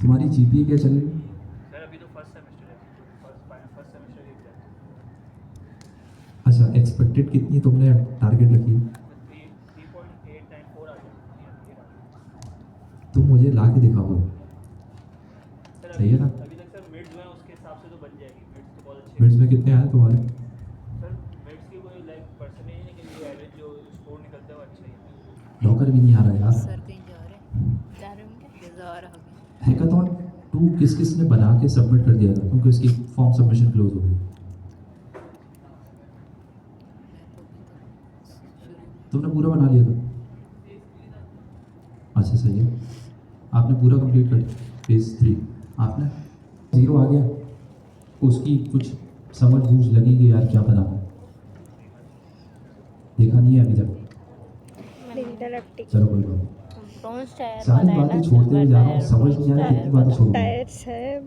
तुम्हारी जीपीए क्या चल रही है? सर अभी तो फर्स्ट सेमेस्टर है, फर्स्ट सेमेस्टर की एग्जाम अच्छा, एक्सपेक्टेड कितनी तुमने टारगेट रखी है? 3.894 आ गया। तुम मुझे ला के दिखाओ। सर सही है ना? अभी तक सर मिड्स जो है उसके हिसाब से तो बन जाएगी, मिड्स तो बहुत अच्छे मिड्स में कितने आए तुम्हारे? सर मिड्स की कोई लाइक परसेंटेज नहीं, लेकिन ये एवरेज जो स्कोर निकलता है वो अच्छा ही है। डॉकर भी नहीं आ रहा यार। सर कहीं जा रहे होंगे, जा रहा होंगे। हैकाथॉन 2 किस किस ने बना के सबमिट कर दिया था, क्योंकि उसकी फॉर्म सबमिशन क्लोज हो गई? तुमने पूरा बना लिया था? अच्छा सही है, आपने पूरा कंप्लीट कर दिया। फेज 3 आपने 0 आ गया, उसकी कुछ समझ बूझ लगी कि यार क्या बनाना, देखा नहीं है अभी तक? डिजिटल एप्टिक चलो कोई बात नहीं। ब्रॉन्ज टायर सारी वाला है बातें ना, छोड़ते हुए जा रहा हूँ, टायर, समझ नहीं आ रहा कितनी बातें छोड़ दी। टायर्स है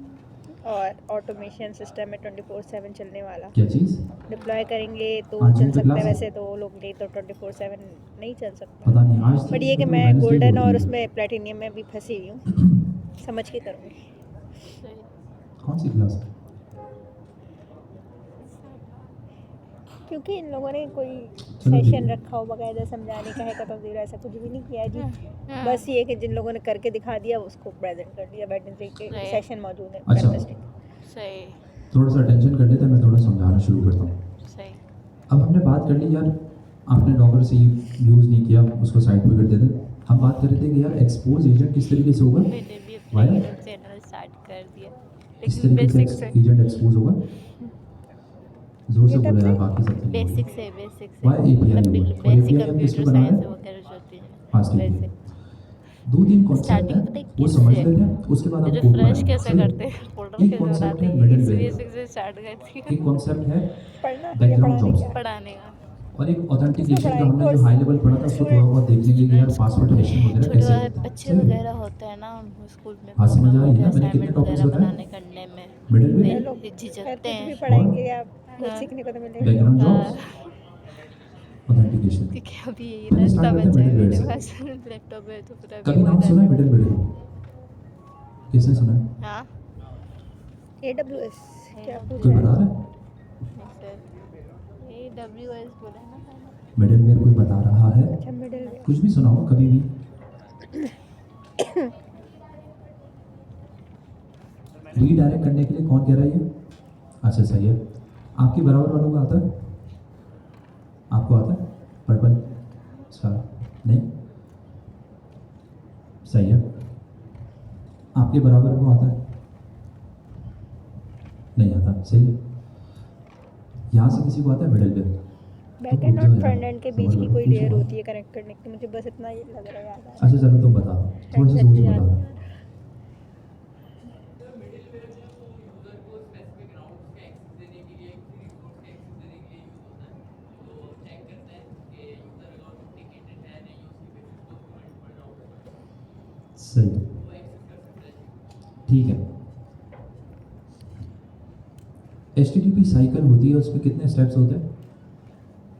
और ऑटोमेशन सिस्टम है 24/7 चलने वाला। क्या चीज़? डिप्लॉय करेंगे तो आज चल तो सकता क्लास है, है? वैसे तो लोग नहीं तो 24/7 नहीं चल सकता। पता नहीं आज बट ये कि मैं Wednesday गोल्डन होती और है। उसमें प्लेटिनियम में भी फंसी हुई हूँ, समझ के करूँगी। कौन सी क्लास है? क्योंकि इन लोगों ने कोई चलो ठीक सेशन है। रखा हो बकायदा समझाने का है, तो जीरो ऐसा कुछ भी नहीं किया है जी। हाँ। बस ये कि जिन लोगों ने करके दिखा दिया उसको प्रेजेंट कर दिया। वेडनेसडे के सही। सेशन मौजूद है अच्छा। वेडनेसडे। सही थोड़ा सा अटेंशन कर लेते हैं, मैं थोड़ा समझाना शुरू करता हूँ। सही। अब हमने बात कर ली यार, आपने डॉक्टर से यूज़ नहीं किया, उसको साइड पे कर देते। हम बात कर रहे थे कि यार एक्सपोज एजेंट किस तरीके से होगा? मैंने भी अपना वायरल? यूट्यूब चैनल स्टार्ट कर दिया, किस लेकिन तरीके बेसिक से से एजेंट एक्सपोज होगा? जोर से ये बोलो तब यार, से? बाकी सब बेसिक से Why API मतलब हुआ? और बेसिक API हम किस पे कंप्यूटर बना रहे साइंस हैं? वगैरह जो होती है फास्ट API। वैसे। 2-3 कॉन्सेप्ट स्टार्टिंग हैं, पता है वो समझ किससे, लेते हैं, उसके बाद हम कोड रिफ्रेश बनाएंगे। कैसे सही है? करते हैं, फोल्डर एक कैसे कॉन्सेप्ट बनाते है हैं, मिडल इस वेयर बेसिक का, से स्टार्ट करती एक कॉन्सेप्ट है पढ़ना या बैकग्राउंड पढ़ाने जॉब्स का? पढ़ाने का। और एक किसने ऑथेंटिकेशन का। पढ़ाई? हमने जो कोर्स हाई लेवल पढ़ा था उसको थोड़ा बहुत देख लेंगे कि यार पासवर्ड हैशिंग वगैरह छोटे कैसे वाले करते हैं। बच्चे सही है? वगैरह होते हैं ना, उनको स्कूल में हाँ, समझ प्रॉब्लम आ रही होती है है ना? मैंने कितने असाइनमेंट टॉपिक्स वगैरह बताए? बनाने करने में, मिडिल वे वेयर, चलो झिझकते कुछ भी हैं। पढ़ाएंगे या कुछ हाँ। सीखने को तो मिलेगा। बैकग्राउंड हाँ, जॉब्स, ऑथेंटिकेशन। क्योंकि अभी यही पहले रास्ता स्टार्ट करते हैं बचा है मिडिल वेयर मेरे से। पास लैपटॉप है तो फिर अभी कभी वो नाम सुना है करना। Middleware? किसने सुना है? हाँ AWS क्या पूछ कोई रहा बता है? रहा है? AWS बोला है ना मैंने। मिडिल वेयर कोई बता रहा है? अच्छा मिडिल कुछ भी सुना हो कभी भी? रीडायरेक्ट करने के लिए कौन कह रहा है ये? अच्छा सही है। आपके बराबर वालों को आता है? आपको आता है? Purple star? नहीं? सही है। आपके बराबर को आता है? नहीं आता। सही है। यहाँ से किसी को आता है मिडिल वेयर? बैक एंड और फ्रंट एंड के बीच की कोई लेयर होती है कनेक्ट करने की, मुझे बस इतना ही लग रहा है याद आ रहा अच्छा चलो तुम बता दो, थोड़ा सा है। जोर से बता दो। सही है, ठीक है। HTTP साइकिल होती है, उसमें कितने स्टेप्स होते हैं?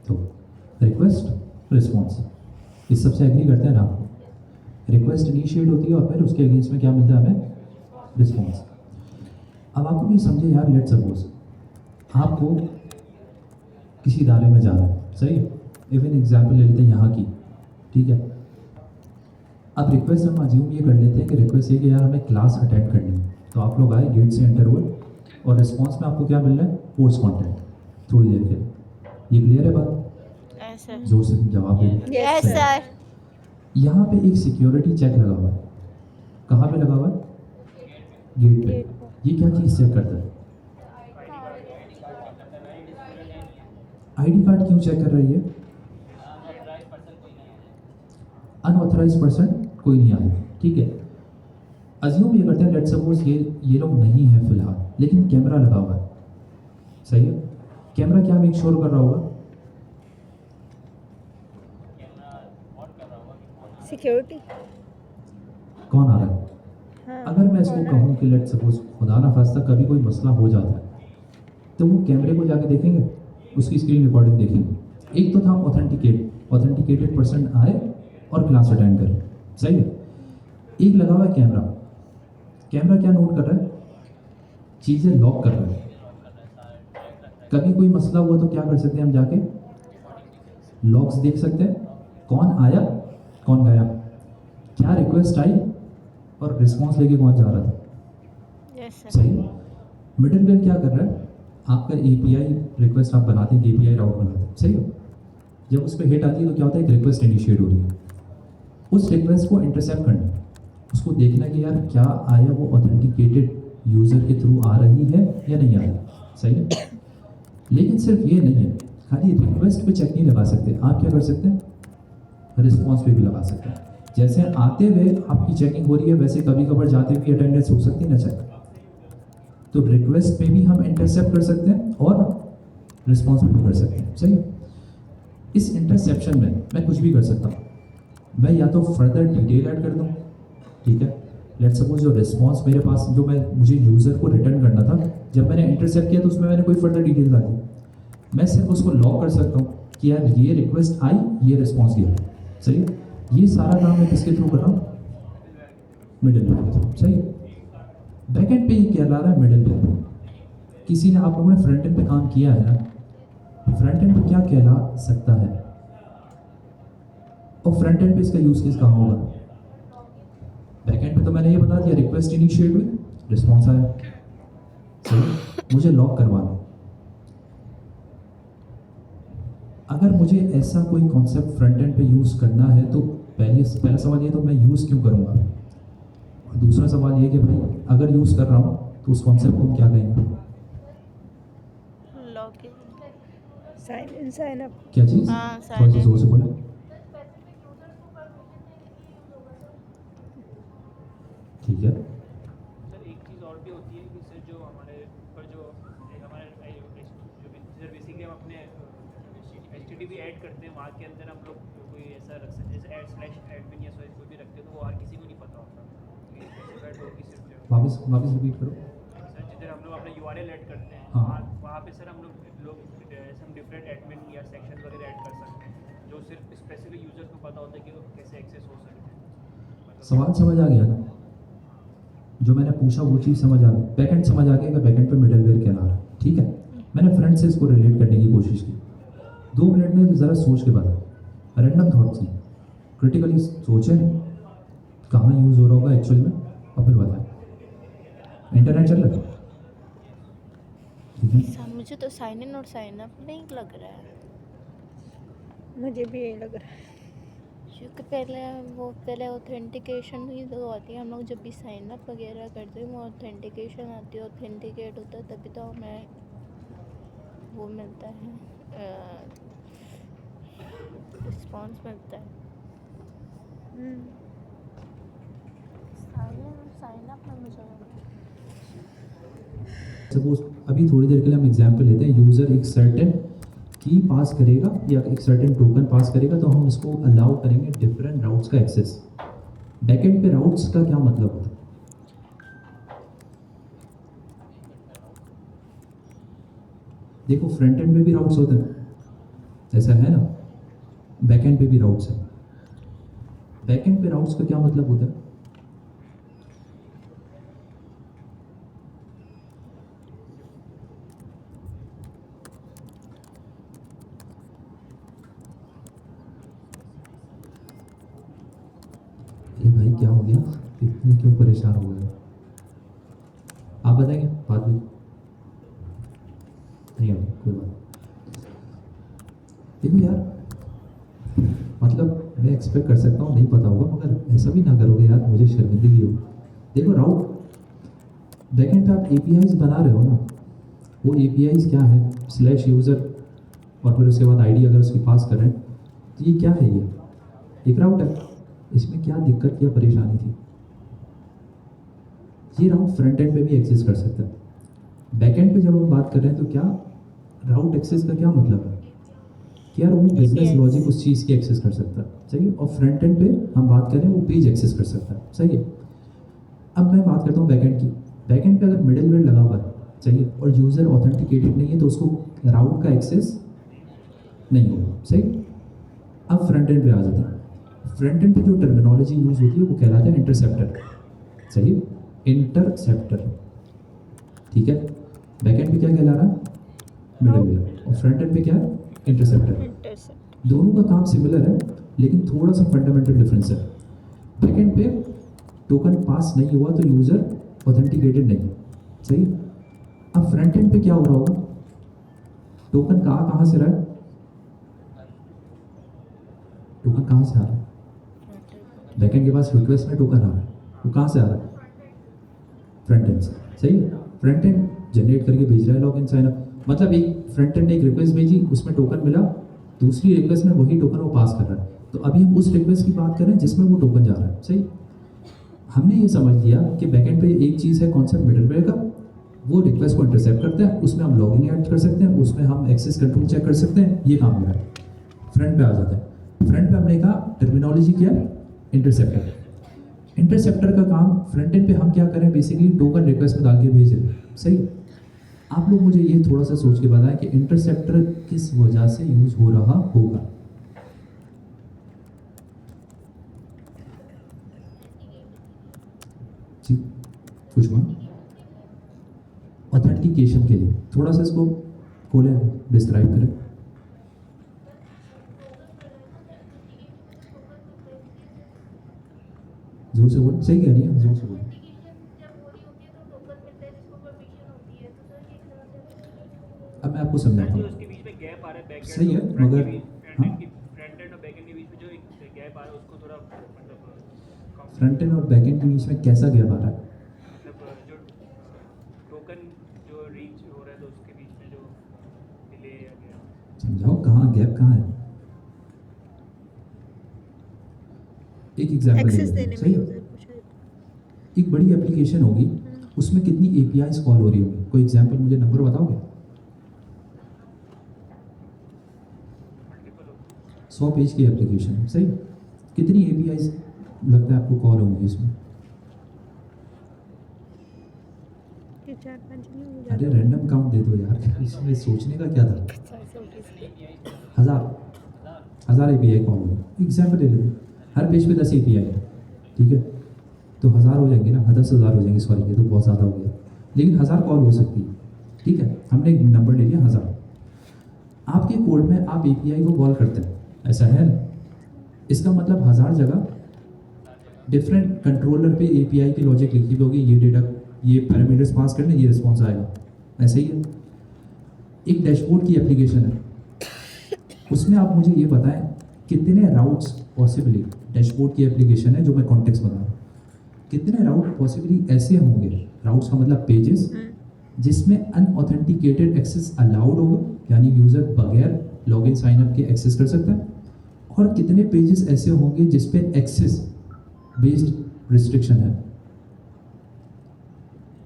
तो रिक्वेस्ट रिस्पॉन्स, इस सबसे एग्री करते हैं ना? रिक्वेस्ट इनिशिएट होती है और फिर उसके अगेंस्ट में क्या मिलता है हमें? रिस्पॉन्स। अब आपको भी समझे यार, लेट सपोज आपको किसी इदारे में जाना है, सही है? इवन एग्जाम्पल ले लेते हैं यहाँ की, ठीक है? अब रिक्वेस्ट हम अज्यूम ये कर लेते हैं कि रिक्वेस्ट ये कि यार हमें क्लास अटेंड करनी है, तो आप लोग आए, गेट से एंटर हुए और रिस्पॉन्स में आपको क्या मिल रहा है? कोर्स कंटेंट, थोड़ी देर के लिए। ये क्लियर है बात? ऐसा जोर से जवाब दे। Yes sir. यहाँ पे एक सिक्योरिटी चेक लगा हुआ है। कहाँ पे लगा हुआ है? गेट पे। ये क्या चीज़ चेक करता है? आईडी कार्ड क्यों चेक कर रही है? अनऑथराइज पर्सन कोई नहीं आया, ठीक है? अज्यूम ये करते हैं, लेट्स सपोज ये लोग नहीं है फिलहाल, लेकिन कैमरा लगा हुआ है, सही है? कैमरा क्या मेक श्योर कर रहा होगा? सिक्योरिटी। कौन आ रहा है? हाँ, अगर मैं इसको कौन है? कहूँ कि लेट्स सपोज खुदा ना खास्ता कभी कोई मसला हो जाता है, तो वो कैमरे को जाके देखेंगे, उसकी स्क्रीन रिकॉर्डिंग देखेंगे। एक तो था ऑथेंटिकेटेड पर्सन आए और क्लास अटेंड करे, सही है? एक लगा हुआ है कैमरा, कैमरा क्या नोट कर रहा है? चीज़ें लॉक कर रहा है। कभी कोई मसला हुआ तो क्या कर सकते हैं हम जाके? लॉग्स देख सकते हैं, कौन आया कौन गया, क्या रिक्वेस्ट आई और रिस्पॉन्स लेके कौन जा रहा था। Yes sir. सही। मिडिलवेयर क्या कर रहा है? आपका एपीआई रिक्वेस्ट आप बनाते हैं, एपीआई राउट बनाते हैं, सही हो। जब उस पर हिट आती है तो क्या होता है? एक रिक्वेस्ट इनिशिएट हो रही है। उस रिक्वेस्ट को इंटरसेप्ट करना है, उसको देखना कि यार क्या आया, वो ऑथेंटिकेटेड यूज़र के थ्रू आ रही है या नहीं आ रही, सही है। लेकिन सिर्फ ये नहीं है, खाली रिक्वेस्ट पे चेक नहीं लगा सकते, आप क्या कर सकते हैं? रिस्पॉन्स पे भी लगा सकते हैं। जैसे आते हुए आपकी चेकिंग हो रही है, वैसे कभी कभार जाते हुए अटेंडेंस हो सकती है ना चेक, तो रिक्वेस्ट पे भी हम इंटरसेप्ट कर सकते हैं और रिस्पॉन्स पे भी कर सकते हैं, सही है। इस इंटरसेप्शन में मैं कुछ भी कर सकता हूँ। मैं या तो फर्दर डिटेल ऐड कर दूँ, ठीक है। लेट सपोज जो रिस्पॉन्स मेरे पास जो मुझे यूज़र को रिटर्न करना था, जब मैंने इंटरसेप्ट किया तो उसमें मैंने कोई फर्दर डिटेल डाल दी। मैं सिर्फ उसको लॉक कर सकता हूँ कि यार ये रिक्वेस्ट आई, ये रिस्पॉन्स दिया, सही है। ये सारा काम मैं किसके थ्रू कर रहा हूँ? मिडिलवेयर के थ्रू, सही है। बैकएंड पे ये क्या ला रहा है? मिडिलवेयर। किसी ने, आप लोगों ने फ्रंट एंड पे काम किया है ना, फ्रंट एंड पे क्या कहला सकता है और फ्रंट एंड पे इसका यूज केस कहाँ होगा? बैकएंड पे तो मैंने ये बता दिया, रिक्वेस्ट इनिशिएट हुई, रिस्पॉन्स आया, सही। मुझे लॉक करवाना, अगर मुझे ऐसा कोई कॉन्सेप्ट फ्रंट एंड पे यूज़ करना है तो पहला सवाल ये तो मैं यूज़ क्यों करूँगा, और दूसरा सवाल ये कि भाई अगर यूज़ कर रहा हूँ तो उस कॉन्सेप्ट को हम क्या कहेंगे? Login. Sign in sign up. क्या चीज़? हाँ, थोड़ा सा sign in। जोर से बोले। ठीक है। सर एक चीज़ और भी होती है कि सर जो हमारे ऊपर जो हमारे जो बेसिकली हम अपने HTTP ऐड करते हैं, वहाँ के अंदर हम लोग कोई ऐसा रख सकते हैं जैसे /admin या कोई भी रखते हैं, तो वो हर किसी को नहीं पता होता कि specified होगी सिर्फ जो वापस रिपीट करो। सर जिधर हम लोग अपना URL ऐड करते हैं, हाँ। वहाँ पे सर हम डिफरेंट एडमिन या सेक्शन वगैरह ऐड कर सकते हैं जो सिर्फ स्पेसिफिक यूज़र को पता होता है कि वो कैसे एक्सेस हो सकते हैं। सवाल समझ आ गया ना? जो मैंने पूछा वो चीज़ समझ आ गई, बैकएंड समझ आ गया कि बैकएंड पे मिडिलवेयर कहला रहा है, ठीक है। मैंने फ्रंट से इसको रिलेट करने की कोशिश की, 2 मिनट में ज़रा सोच के बता, रैंडम थॉट्स नहीं, क्रिटिकली सोचें कहाँ यूज़ हो रहा होगा एक्चुअल में और फिर बताएं। इंटरनेट चल रहा है, ठीक है। सर मुझे तो साइन इन और साइन अप नहीं लग रहा है, मुझे भी यही लग रहा है। क्योंकि पहले ऑथेंटिकेशन ही तो आती है, हम लोग जब भी साइन अप वगैरह करते हैं वो ऑथेंटिकेशन आती है, ऑथेंटिकेट होता है तभी तो हमें वो मिलता है, रिस्पॉन्स मिलता है। साइन अप में मुझे सपोज अभी थोड़ी देर के लिए हम एग्जांपल लेते हैं, यूज़र एक सर्टेन की पास करेगा या एक सर्टेन टोकन पास करेगा, तो हम उसको अलाउ करेंगे डिफरेंट राउट्स का एक्सेस। बैकएंड पे राउट्स का क्या मतलब होता है? देखो फ्रंट एंड पे भी राउट्स होते हैं, ऐसा है ना, बैकएंड पे भी राउट्स है। बैकएंड पे राउट्स का क्या मतलब होता है? ये भाई क्या हो गया, इतने क्यों परेशान हो गए? आप बताएंगे बाद में, नहीं होगा कोई बात। देखो यार, मतलब मैं एक्सपेक्ट कर सकता हूँ नहीं पता होगा, मगर ऐसा भी ना करोगे यार, मुझे शर्मिंदगी हो। देखो राउट बैकएंड पे आप एपीआईज बना रहे हो ना, वो एपीआईज क्या है? /यूज़र और फिर उसके बाद आईडी अगर उसकी पास करें, तो ये क्या है? ये एक राउट है। इसमें क्या दिक्कत या परेशानी थी? ये राउट फ्रंट एंड पे भी एक्सेस कर सकता है। बैकएंड पे जब हम बात कर रहे हैं तो क्या राउट एक्सेस का क्या मतलब है कि यार वो बिजनेस लॉजिक उस चीज़ की एक्सेस कर सकता है, सही है। और फ्रंट एंड पे हम बात करें वो पेज एक्सेस कर सकता है, सही है। अब मैं बात करता हूँ बैकएंड की। बैकएंड पे अगर मिडिलवेयर लगा हुआ है, सही है, और यूज़र ऑथेंटिकेटेड नहीं है तो उसको राउट का एक्सेस नहीं होगा, सही। अब फ्रंट एंड पे आ जाता है। फ्रंट एंड पे जो टर्मिनोलॉजी यूज़ होती है वो कहलाता है इंटरसेप्टर, सही। इंटरसेप्टर, ठीक है। बैकएंड पे क्या कहला रहा है? मिडलवेयर। और फ्रंट एंड पे क्या है? इंटरसेप्टर। इंटरसेप्ट। दोनों का काम सिमिलर है, लेकिन थोड़ा सा फंडामेंटल डिफरेंस है। बैकएंड पे टोकन पास नहीं हुआ तो यूज़र ऑथेंटिकेटेड नहीं, सही है। अब फ्रंट एंड पे क्या हो रहा होगा? टोकन कहाँ से रहा है? टोकन कहाँ से आ रहा है? बैकएंड के पास रिक्वेस्ट में टोकन आ रहा है, वो कहाँ से आ रहा है? फ्रंट एंड से, सही है। फ्रंट एंड जनरेट करके भेज रहा है लॉगिन साइन अप, मतलब एक फ्रंट एंड ने एक रिक्वेस्ट भेजी, उसमें टोकन मिला, दूसरी रिक्वेस्ट में वही टोकन वो पास कर रहा है। तो अभी हम उस रिक्वेस्ट की बात कर रहे हैं जिसमें वो टोकन जा रहा है, सही। हमने ये समझ लिया कि बैकएंड पे एक चीज़ है कॉन्सेप्ट मिडलवेयर का, वो रिक्वेस्ट को इंटरसेप्ट करता है, उसमें हम लॉगिंग ऐड कर सकते हैं, उसमें हम एक्सेस कंट्रोल चेक कर सकते हैं, ये काम हो रहा है। फ्रंट पे आ जाता है। फ्रंट पे हमने कहा टर्मिनोलॉजी क्या है? इंटरसेप्टर। इंटरसेप्टर का काम फ्रंट एंड पे हम क्या करें? बेसिकली टोकन रिक्वेस्ट में डाल के भेज रहे हैं, सही। आप लोग मुझे ये थोड़ा सा सोच के बताएं कि इंटरसेप्टर किस वजह से यूज हो रहा होगा। जी, कुछ हुआ? ऑथेंटिकेशन के लिए। थोड़ा सा इसको खोलें, डिस्क्राइब करें। जोर से बोल, सही कह रही है, जोर से बोल। अब मैं आपको समझाता जो हूँ। उसके बीच में गैप आ रहा है बैक सही है, मगर हाँ, फ्रंट एंड और बैक एंड के बीच में जो एक गैप आ रहा है उसको थोड़ा मतलब फ्रंट एंड और बैक एंड के बीच में कैसा गैप आ रहा है? मतलब जो टोकन जो रीच हो रहा है तो उसके बीच में जो डिले आ गया। समझाओ कहाँ गैप कहाँ है? एक एग्जांपल एक्सेस लेते हैं, देने में सही है। यूजर को शायद। एक बड़ी एप्लीकेशन होगी, उसमें कितनी एपीआईज कॉल हो रही होगी? कोई एग्जांपल मुझे नंबर बताओगे? 100 पेज की एप्लीकेशन है, सही। कितनी एपीआईज लगता है आपको कॉल होंगी इसमें? ये 4-5 नहीं हो अरे जाता। रैंडम काउंट दे दो यार, इसमें सोचने का क्या था? 1000 एपीआई कॉल होगी। एग्जाम्पल ले लेते हैं, हर पेज पे 10 एपीआई है, ठीक है। तो 1000 हो जाएंगे ना, 10,000 हो जाएंगे, सॉरी ये तो बहुत ज़्यादा हो गया, लेकिन 1000 कॉल हो सकती है, ठीक है। हमने एक नंबर ले लिया 1000। आपके कोड में आप एपीआई को कॉल करते हैं, ऐसा है ना? इसका मतलब 1000 जगह डिफरेंट कंट्रोलर पे एपीआई की लॉजिक लिखी हुई होगी, ये डेटा, ये पैरामीटर्स पास करने, ये रिस्पॉन्स आएगा, ऐसे ही है। एक डैशबोर्ड की एप्लीकेशन है, उसमें आप मुझे ये बताएं कितने राउट्स पॉसिबली, डैशबोर्ड की एप्लीकेशन है जो मैं कॉन्टेक्स्ट बता रहा हूँ, कितने राउट पॉसिबली ऐसे होंगे, राउट्स का मतलब पेजेस, जिसमें अनऑथेंटिकेटेड एक्सेस अलाउड होगा, यानी यूज़र बगैर लॉगिन साइन अप के एक्सेस कर सकता है, और कितने पेजेस ऐसे होंगे जिस पे एक्सेस बेस्ड रिस्ट्रिक्शन है।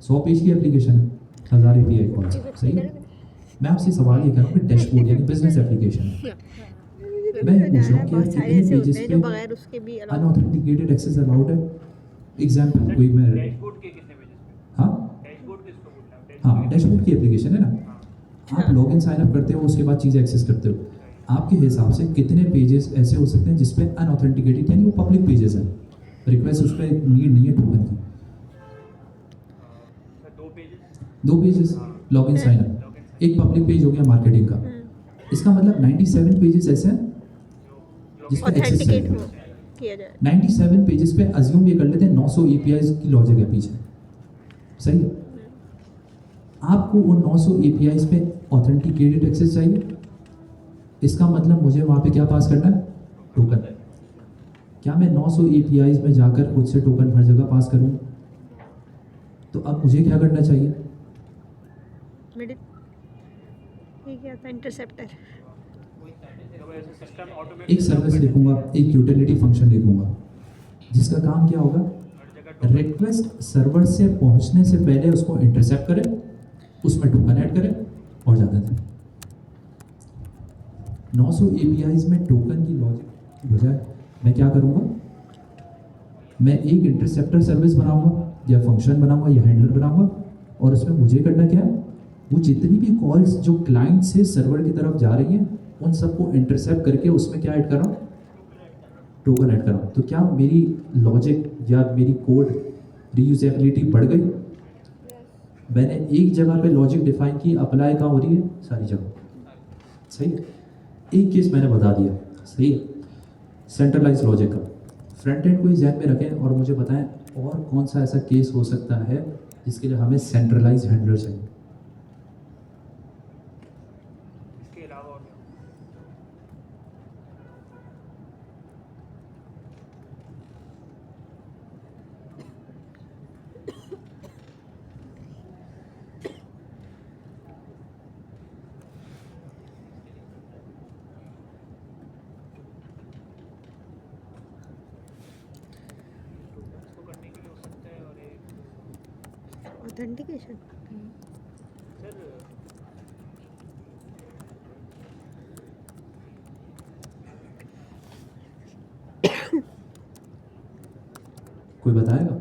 100 पेज की एप्लीकेशन है, 1000 एपीआई कॉल, सही है। मैं आपसे सवाल ये कर रहा हूँ कि डैशबोर्ड यानी बिजनेस एप्लीकेशन है, मैं ये पूछ रहा हूँ कि यार बहुत सारे कितने ऐसे होते पेजेस हैं पे जो बगैर उसके भी allowed होते अनऑथेंटिकेटेड एक्सेस अलाउड है? एग्जाम्पल कोई मैं, डैशबोर्ड के कितने पेजेस पे? हाँ डैशबोर्ड किसको बोलना है? हाँ, डैशबोर्ड की एप्लीकेशन है ना, आप लॉगिन साइन अप करते हो, उसके बाद चीज़ें एक्सेस करते हो, आपके हिसाब से कितने पेजेस ऐसे हो सकते हैं जिसपे अनऑथेंटिकेटेड, यानी वो पब्लिक पेजेस हैं, रिक्वेस्ट उस पर नीड नहीं है टोकन की? दो pages 2 pages login sign up, एक पब्लिक पेज हो गया मार्केटिंग का। इसका मतलब 97 पेजेस ऐसे हैं जिस पे एक्सेस ऑथेंटिकेट है। हो किया जाए। 97 पेजेस पे अज्यूम ये कर लेते हैं 900 एपीआईज की लॉजिक है पीछे, सही है। आपको उन 900 एपीआईज पे ऑथेंटिकेटेड एक्सेस चाहिए, इसका मतलब मुझे वहाँ पे क्या पास करना है? टोकन। क्या मैं 900 एपीआईज में जाकर खुद से टोकन हर जगह पास करूँ? तो अब मुझे क्या करना चाहिए? मिडिल ये क्या था? इंटरसेप्टर। सिस्टम ऑटोमेटिक एक सर्विस लिखूंगा, एक यूटिलिटी फंक्शन लिखूंगा, जिसका काम क्या होगा? रिक्वेस्ट सर्वर से पहुंचने से पहले उसको इंटरसेप्ट करे, उसमें टोकन ऐड करे और जाते थे। 900 एपीआईज में टोकन की लॉजिक की बजाय मैं क्या करूंगा? मैं एक इंटरसेप्टर सर्विस बनाऊंगा या फंक्शन बनाऊंगा या हैंडलर बनाऊंगा, और उसमें मुझे करना क्या है? वो जितनी भी कॉल्स जो क्लाइंट से सर्वर की तरफ जा रही हैं, उन सबको इंटरसेप्ट करके उसमें क्या ऐड कर रहा हूँ? टोकन ऐड कर रहा हूँ। तो क्या मेरी लॉजिक या मेरी कोड रीयूजेबिलिटी बढ़ गई। मैंने एक जगह पे लॉजिक डिफाइन की, अप्लाई कहाँ हो रही है? सारी जगह। सही है। एक केस मैंने बता दिया, सही है, सेंट्रलाइज लॉजिक का। फ्रंट एंड को ही ध्यान में रखें और मुझे बताएं और कौन सा ऐसा केस हो सकता है जिसके लिए हमें सेंट्रलाइज हैंडलर चाहिए। इसके अलावा और क्या? इसको करने के लिए हो सकता है। और एक ऑथेंटिकेशन। सर कोई बताएगा?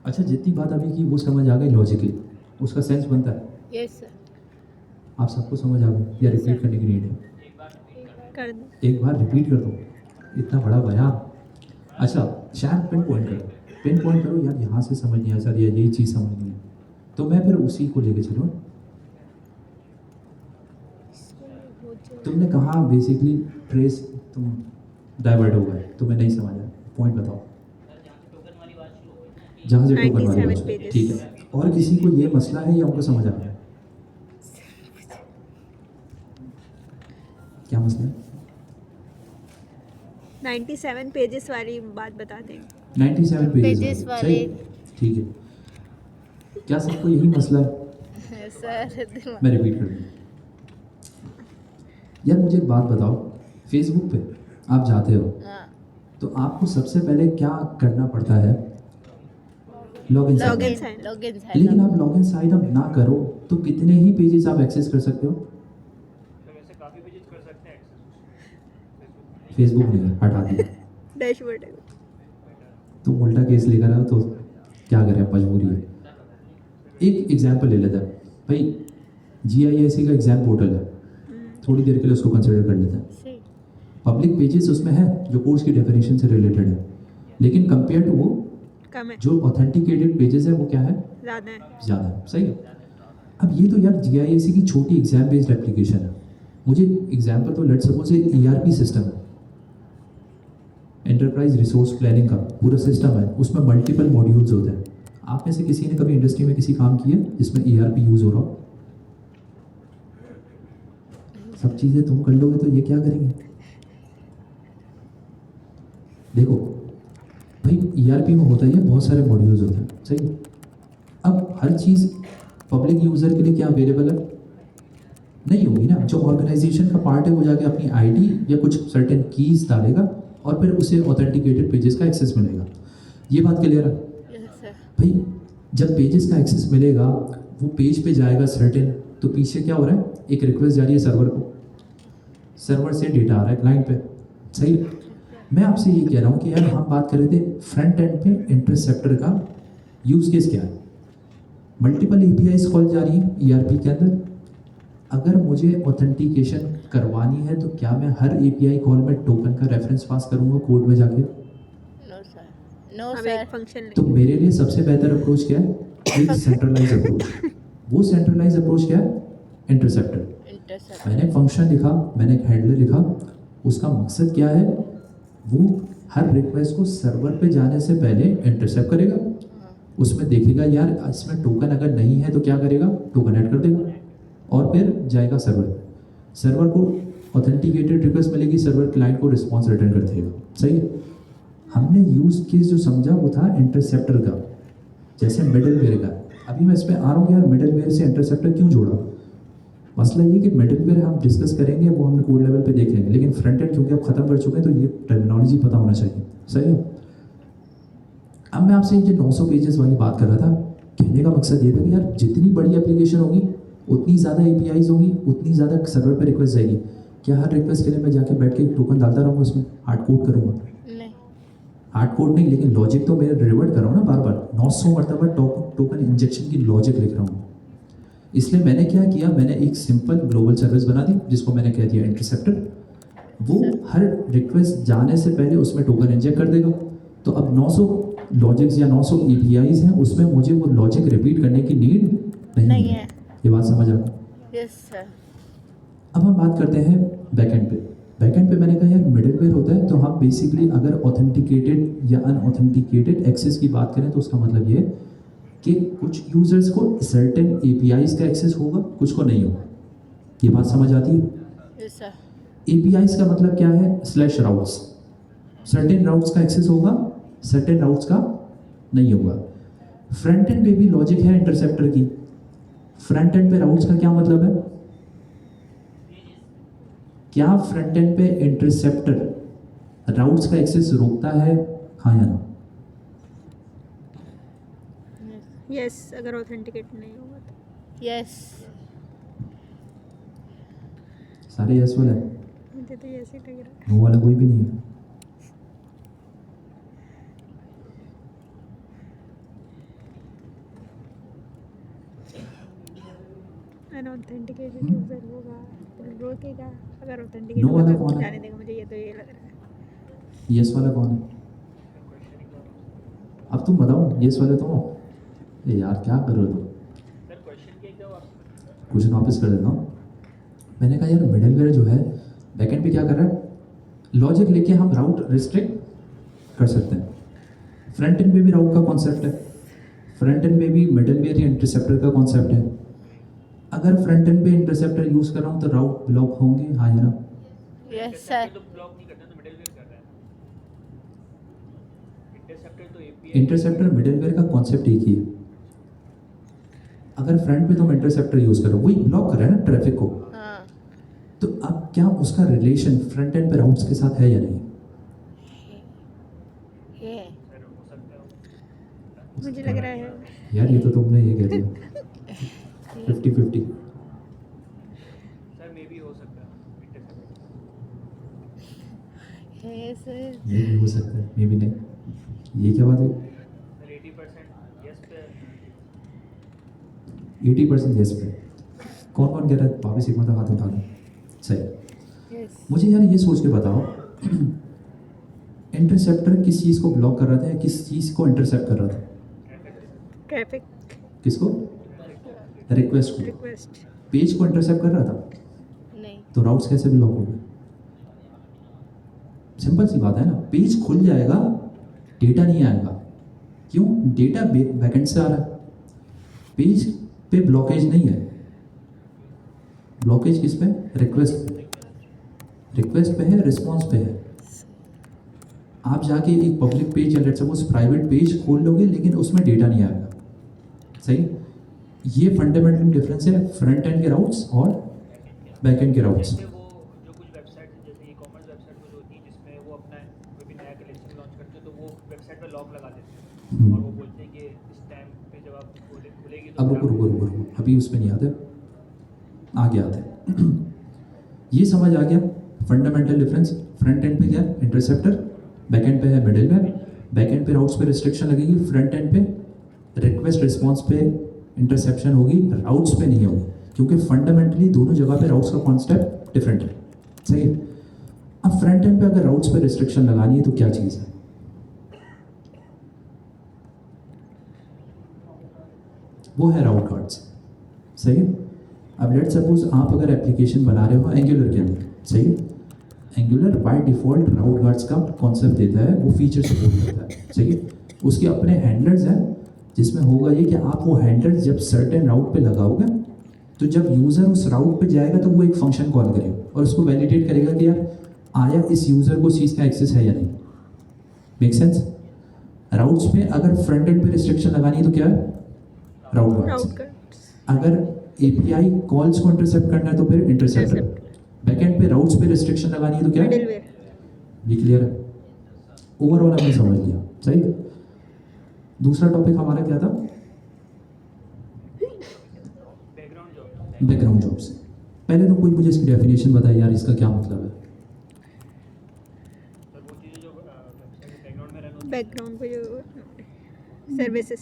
अच्छा, जितनी बात अभी की वो समझ आ गई लॉजिकली, उसका सेंस बनता है? Yes sir. आप सबको समझ आ गई या रिपीट करने की नीड है? कर दो। एक बार रिपीट कर दो, इतना बड़ा बयान। अच्छा, शायद पिन पॉइंट करो, पिन पॉइंट करो यार, यहाँ से समझ नहीं आया सर, या यही चीज़ समझ नहीं है, तो मैं फिर उसी को लेके चलूँ। तुमने कहा बेसिकली ट्रेस, तुम डाइवर्ट हो गए, तुम्हें नहीं समझ आया, पॉइंट बताओ। जहाँ से टोकन वाली 97 बात, pages। ठीक है। और किसी को ये मसला है या उनको समझ आ गया? क्या मसला है? 97 पेजेस वाली बात बता देंगे। 97 पेजेस पेजेस वाले। सही, ठीक है। क्या सबको यही मसला है? सर मैं रिपीट कर दूँ यार, मुझे एक बात बताओ, फेसबुक पे आप जाते हो हाँ, तो आपको सबसे पहले क्या करना पड़ता है? Login sign Login up. sign up। Login लेकिन आप लॉगिन साइन अप ना करो तो कितने ही पेजेस आप एक्सेस कर सकते हो? तो वैसे काफ़ी पेजेस कर सकते हैं एक्सेस। फेसबुक ने हटा दिया, डैशबोर्ड है। तुम उल्टा केस लेकर आओ तो क्या करें, मजबूरी है। एक एग्जाम्पल ले लेते हैं भाई, GISC का एग्जाम पोर्टल है, थोड़ी देर के लिए उसको कंसिडर कर लेते हैं। सही। पब्लिक पेजेस उसमें है जो कोर्स की डेफिनेशन से रिलेटेड है, लेकिन कंपेयर टू वो कम है। जो ऑथेंटिकेटेड पेजेस है वो क्या है? ज़्यादा है। ज़्यादा है। सही है। अब ये तो यार GISC की छोटी एग्जाम बेस्ड एप्लीकेशन है, मुझे एग्जाम्पल तो लेट्स सपोज ERP सिस्टम है, एंटरप्राइज रिसोर्स प्लानिंग का पूरा सिस्टम है, उसमें मल्टीपल मॉड्यूल्स होते हैं। आप में से किसी ने कभी इंडस्ट्री में किसी काम किया जिसमें ERP यूज़ हो रहा हो? सब चीज़ें तुम कर लोगे तो ये क्या करेंगे? देखो भाई, ERP में होता ही है, बहुत सारे मॉड्यूल्स होते हैं, सही। अब हर चीज़ पब्लिक यूज़र के लिए क्या अवेलेबल है? नहीं होगी ना। जो ऑर्गेनाइजेशन का पार्ट है वो जाके अपनी ID या कुछ सर्टेन कीज डालेगा और फिर उसे ऑथेंटिकेटेड पेजेस का एक्सेस मिलेगा। ये बात क्लियर है? Yes sir. भाई जब पेजेस का एक्सेस मिलेगा, वो पेज पे जाएगा सर्टेन, तो पीछे क्या हो रहा है? एक रिक्वेस्ट जा रही है सर्वर को, सर्वर से डेटा आ रहा है क्लाइंट पे, सही। मैं आपसे ये कह रहा हूँ कि यार हम बात कर रहे थे फ्रंट एंड पे इंटरसेप्टर का यूज केस क्या है? मल्टीपल APIs कॉल जा रही है ERP के अंदर। अगर मुझे ऑथेंटिकेशन करवानी है तो क्या मैं हर API कॉल में टोकन का रेफरेंस पास करूंगा कोड में जाके? नो सर, नो हम एक सर। फंक्शन तो मेरे लिए सबसे बेहतर अप्रोच क्या है? एक सेंट्रलाइज अप्रोच। वो सेंट्रलाइज अप्रोच क्या है? इंटरसेप्टर। इंटरसेप्ट। मैंने एक फंक्शन लिखा, मैंने एक हैंडलर लिखा, उसका मकसद क्या है? वो हर रिक्वेस्ट को सर्वर पे जाने से पहले इंटरसेप्ट करेगा, उसमें देखेगा यार इसमें टोकन अगर नहीं है तो क्या करेगा? टोकन ऐड कर देगा और फिर जाएगा सर्वर पे। सर्वर को ऑथेंटिकेटेड रिक्वेस्ट मिलेगी, सर्वर क्लाइंट को रिस्पॉन्स रिटर्न कर देगा, सही है। हमने यूज केस जो समझा वो था इंटरसेप्टर का, जैसे मिडलवेयर का। अभी मैं इसमें आ रहा हूँ कि यार मिडलवेयर से इंटरसेप्टर क्यों जोड़ा? मसला ये कि मिडलवेयर हम डिस्कस करेंगे, वो हम कोड लेवल पे देख लेंगे, लेकिन फ्रंट एंड क्योंकि आप खत्म कर चुके हैं तो ये टर्मिनोलॉजी पता होना चाहिए, सही है। अब मैं आपसे ये 900 पेजेस वाली बात कर रहा था, कहने का मकसद ये था कि यार जितनी बड़ी एप्लीकेशन होगी उतनी ज़्यादा APIs होगी, उतनी ज़्यादा सर्वर पे रिक्वेस्ट जाएगी। क्या हर रिक्वेस्ट के लिए मैं जाके बैठ के टोकन डालता रहूँगा, उसमें हार्ड कोड करूँगा? नहीं। हार्ड कोड नहीं, लेकिन लॉजिक तो मैं रिवर्ट कर रहा हूँ ना बार बार। 900 मरतबा टोकन इंजेक्शन की लॉजिक लिख रहा हूँ। इसलिए मैंने क्या किया, मैंने एक सिंपल ग्लोबल सर्विस बना दी जिसको मैंने कह दिया इंटरसेप्टर। वो हर रिक्वेस्ट जाने से पहले उसमें टोकन इंजेक्ट कर देगा। तो अब 900 लॉजिक्स या 900 एपीआईज हैं, उसमें मुझे वो लॉजिक रिपीट करने की नीड नहीं है। ये बात समझ आ गई? Yes sir. अब हम बात करते हैं बैकएंड पे। बैकएंड पे मैंने कहा यार मिडिलवेयर होता है, तो हम बेसिकली अगर ऑथेंटिकेटेड या अनऑथेंटिकेटेड एक्सेस की बात करें तो उसका मतलब ये है कि कुछ यूजर्स को सर्टेन एपीआईज का एक्सेस होगा, कुछ को नहीं होगा। ये बात समझ आती है? Yes sir. एपीआईज का मतलब क्या है? Slash routes. सर्टेन राउट्स का एक्सेस होगा, सर्टेन राउट्स का नहीं होगा। फ्रंट एंड पे भी लॉजिक है इंटरसेप्टर की। फ्रंट एंड पे राउट्स का क्या मतलब है? क्या फ्रंट एंड पे इंटरसेप्टर राउट्स का एक्सेस रोकता है, हाँ या ना? यस, अगर ऑथेंटिकेट नहीं होगा तो। यस। सारे यस वाला है, मुझे तो यस ही लग रहा नो वाला कोई भी नहीं है। है। अनऑथेंटिकेटेड यूजर होगा तो रोकेगा, अगर ऑथेंटिकेट No होगा वाला तो कौन है? जाने देगा। मुझे ये तो ये लग रहा है। यस वाला कौन है? अब तुम बताओ, यस वाले तुम हो? ए यार क्या कर रहे हो तुम? सर क्वेश्चन क्या था आप? क्वेश्चन वापस कर देता हूँ। मैंने कहा यार मिडलवेयर जो है बैकएंड पे क्या कर रहा है? लॉजिक लेके हम राउट रिस्ट्रिक्ट कर सकते हैं। फ्रंट एंड पे भी राउट का कॉन्सेप्ट है, फ्रंट एंड पे भी मिडलवेयर या इंटरसेप्टर का कॉन्सेप्ट है। अगर फ्रंट एंड पे इंटरसेप्टर यूज कर रहा हूँ तो राउट ब्लॉक होंगे, हाँ या ना? Yes sir. तो ब्लॉक नहीं करता, तो मिडिलवेयर कर रहा है। इंटरसेप्टर तो एपीआई इंटरसेप्टर मिडलवेयर का कॉन्सेप्ट एक ही है। अगर फ्रंट पे तुम इंटरसेप्टर यूज करो, वही ब्लॉक कर रहा है ना ट्रैफिक को, हाँ। तो अब क्या उसका रिलेशन फ्रंट एंड पे राउट्स के साथ है या नहीं? ये सर हो सकता है। मुझे लग रहा है यार ये तो तुमने ये कह दिया 50-50। सर मे भी हो सकता है इंटरसेप्टर। ये सर। ये भी हो सकता है, मे भी नहीं। ये क्या बात है? सर 80% यस पे 80% यस पे। कौन कौन कह रहा है? वापस एक मतलब हाथ उठा दो। सही। यस। मुझे यार ये सोच के बताओ, इंटरसेप्टर किस चीज़ को ब्लॉक कर रहा था या किस चीज़ को इंटरसेप्ट कर रहा था? ट्रैफिक किसको? रिक्वेस्ट को। रिक्वेस्ट। पेज को इंटरसेप्ट कर रहा था, नहीं। तो राउट्स कैसे ब्लॉक हो गए? सिंपल सी बात है ना, पेज खुल जाएगा, डेटा नहीं आएगा। क्यों? डेटा बैकएंड से आ रहा है। पेज पे ब्लॉकेज नहीं है। ब्लॉकेज किस पे? रिक्वेस्ट पे। रिक्वेस्ट पे है, रिस्पॉन्स पे है। आप जाके एक पब्लिक पेज या लेट्स सपोज प्राइवेट पेज खोल लोगे, लेकिन उसमें डेटा नहीं आएगा। सही? ये फंडामेंटल डिफरेंस है फ्रंट एंड के राउट्स और बैक एंड के राउट्स। जैसे वो जो कुछ वेबसाइट जैसे ई कॉमर्स वेबसाइट कुछ होती है जिसमें वो अपना कोई भी नया कलेक्शन लॉन्च करते हैं, तो वो वेबसाइट पर लॉक लगा देते हैं और वो बोलते हैं कि इस टाइम पे जब आप खुलेगी तो अब रुको, अभी उसमें नहीं आते, आगे आते हैं। ये समझ आ गया फंडामेंटल डिफरेंस। फ्रंट एंड पे क्या है? इंटरसेप्टर। बैक एंड पे है मिडलवेयर। बैक एंड पे राउट्स पे रिस्ट्रिक्शन लगेगी, फ्रंट एंड पे रिक्वेस्ट रिस्पॉन्स पे इंटरसेप्शन होगी, राउट्स पे नहीं होगी, क्योंकि फंडामेंटली दोनों जगह पे राउट्स का कॉन्सेप्ट डिफरेंट है। सही है? अब फ्रंट एंड पे अगर राउट्स पे रिस्ट्रिक्शन लगानी है तो क्या चीज़ है? वो है राउट गार्ड्स। सही है? अब लेट सपोज आप अगर एप्लीकेशन बना रहे हो एंगुलर के अंदर, सही है? Angular by default route guards का कॉन्सेप्ट देता है, वो फीचर सपोर्ट करता है। सही है? उसके अपने हैंडलर्स हैं, जिसमें होगा ये कि आप वो हैंडलर्स जब सर्टेन राउट पे लगाओगे, तो जब यूज़र उस राउट पे जाएगा तो वो एक फंक्शन कॉल करेगा और उसको वैलिडेट करेगा कि यार आया इस यूज़र को उस चीज़ का एक्सेस है या नहीं। Make sense? राउट्स पे अगर फ्रंट एंड पे रिस्ट्रिक्शन लगानी है तो क्या है? राउट गार्ड्स। राउट गार्ड्स। अगर एपीआई कॉल्स को इंटरसेप्ट करना है तो फिर इंटरसेप्टर। बैकएंड पे राउट्स पे रिस्ट्रिक्शन लगानी है तो क्या है? मिडिलवेयर। ये क्लियर है? ओवरऑल हमने समझ लिया। सही? दूसरा टॉपिक हमारा क्या था? Background job. Background jobs. पहले तो कोई मुझे इसकी डेफिनेशन बताए यार, इसका क्या मतलब है? और वो चीज़ें जो वेबसाइट बैकग्राउंड में रन होती बैकग्राउंड पे जो सर्विसेज।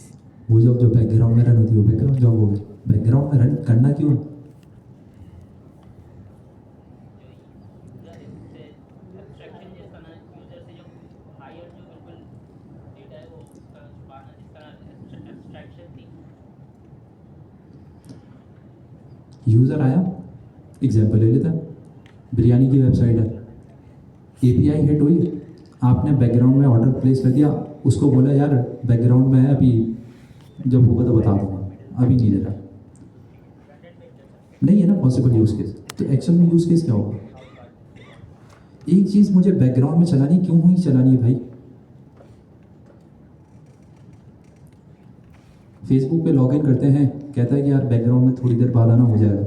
वो जॉब जो बैकग्राउंड में रन होती है वो बैकग्राउंड जॉब होगी। बैकग्राउंड में रन करना क्यों है? यूज़र आया, एग्जाम्पल ले लेता है, बिरयानी की वेबसाइट है, API हिट हुई, आपने बैकग्राउंड में ऑर्डर प्लेस कर दिया, उसको बोला यार बैकग्राउंड में है, अभी जब होगा तो बता दूंगा, अभी नहीं दे रहा, नहीं है ना पॉसिबल यूज़ केस। तो एक्चुअल में यूज़ केस क्या होगा? एक चीज़ मुझे बैकग्राउंड में चलानी क्यों हुई चलानी है भाई? फेसबुक पे लॉगिन करते हैं, कहता है कि यार बैकग्राउंड में थोड़ी देर बाद आना हो जाएगा,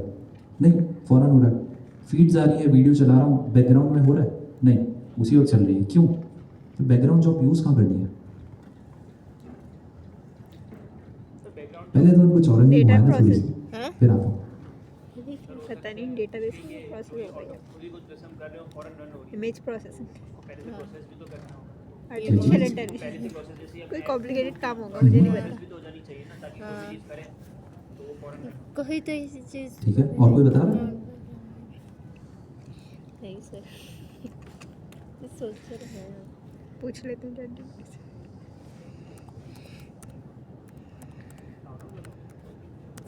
नहीं फ़ौरन हो रहा है। फीड्स आ रही है, वीडियो चला रहा हूँ, बैकग्राउंड में हो रहा है, नहीं उसी वक्त चल रही है, क्यों? तो बैकग्राउंड जॉब यूज़ कहाँ करनी है? पहले तो उनको चौरंगी Data घुमाना थोड़ी process, सी, हाँ? फिर आता हूँ। पता नहीं डेटाबेस प्रोसेस हो गया, खुद ही कुछ कसम कर रहे हो, फौरन रन हो रही है। इमेज प्रोसेसिंग, पहले से प्रोसेस भी तो करना होगा, आर्टिफिशियल पहले से इंटेलिजेंस, प्रोसेस जैसी कोई कॉम्प्लिकेटेड काम होगा मुझे नहीं प्रोसेस पता। भी तो हो जानी चाहिए ना, ताकि कोई हाँ। भी चीज़ करें तो वो फौरन रन हो। कोई तो ऐसी चीज़ ठीक है, और कोई बता रहा है? नहीं सर, सोच रहे हैं। पूछ लेते हैं ChatGPT से।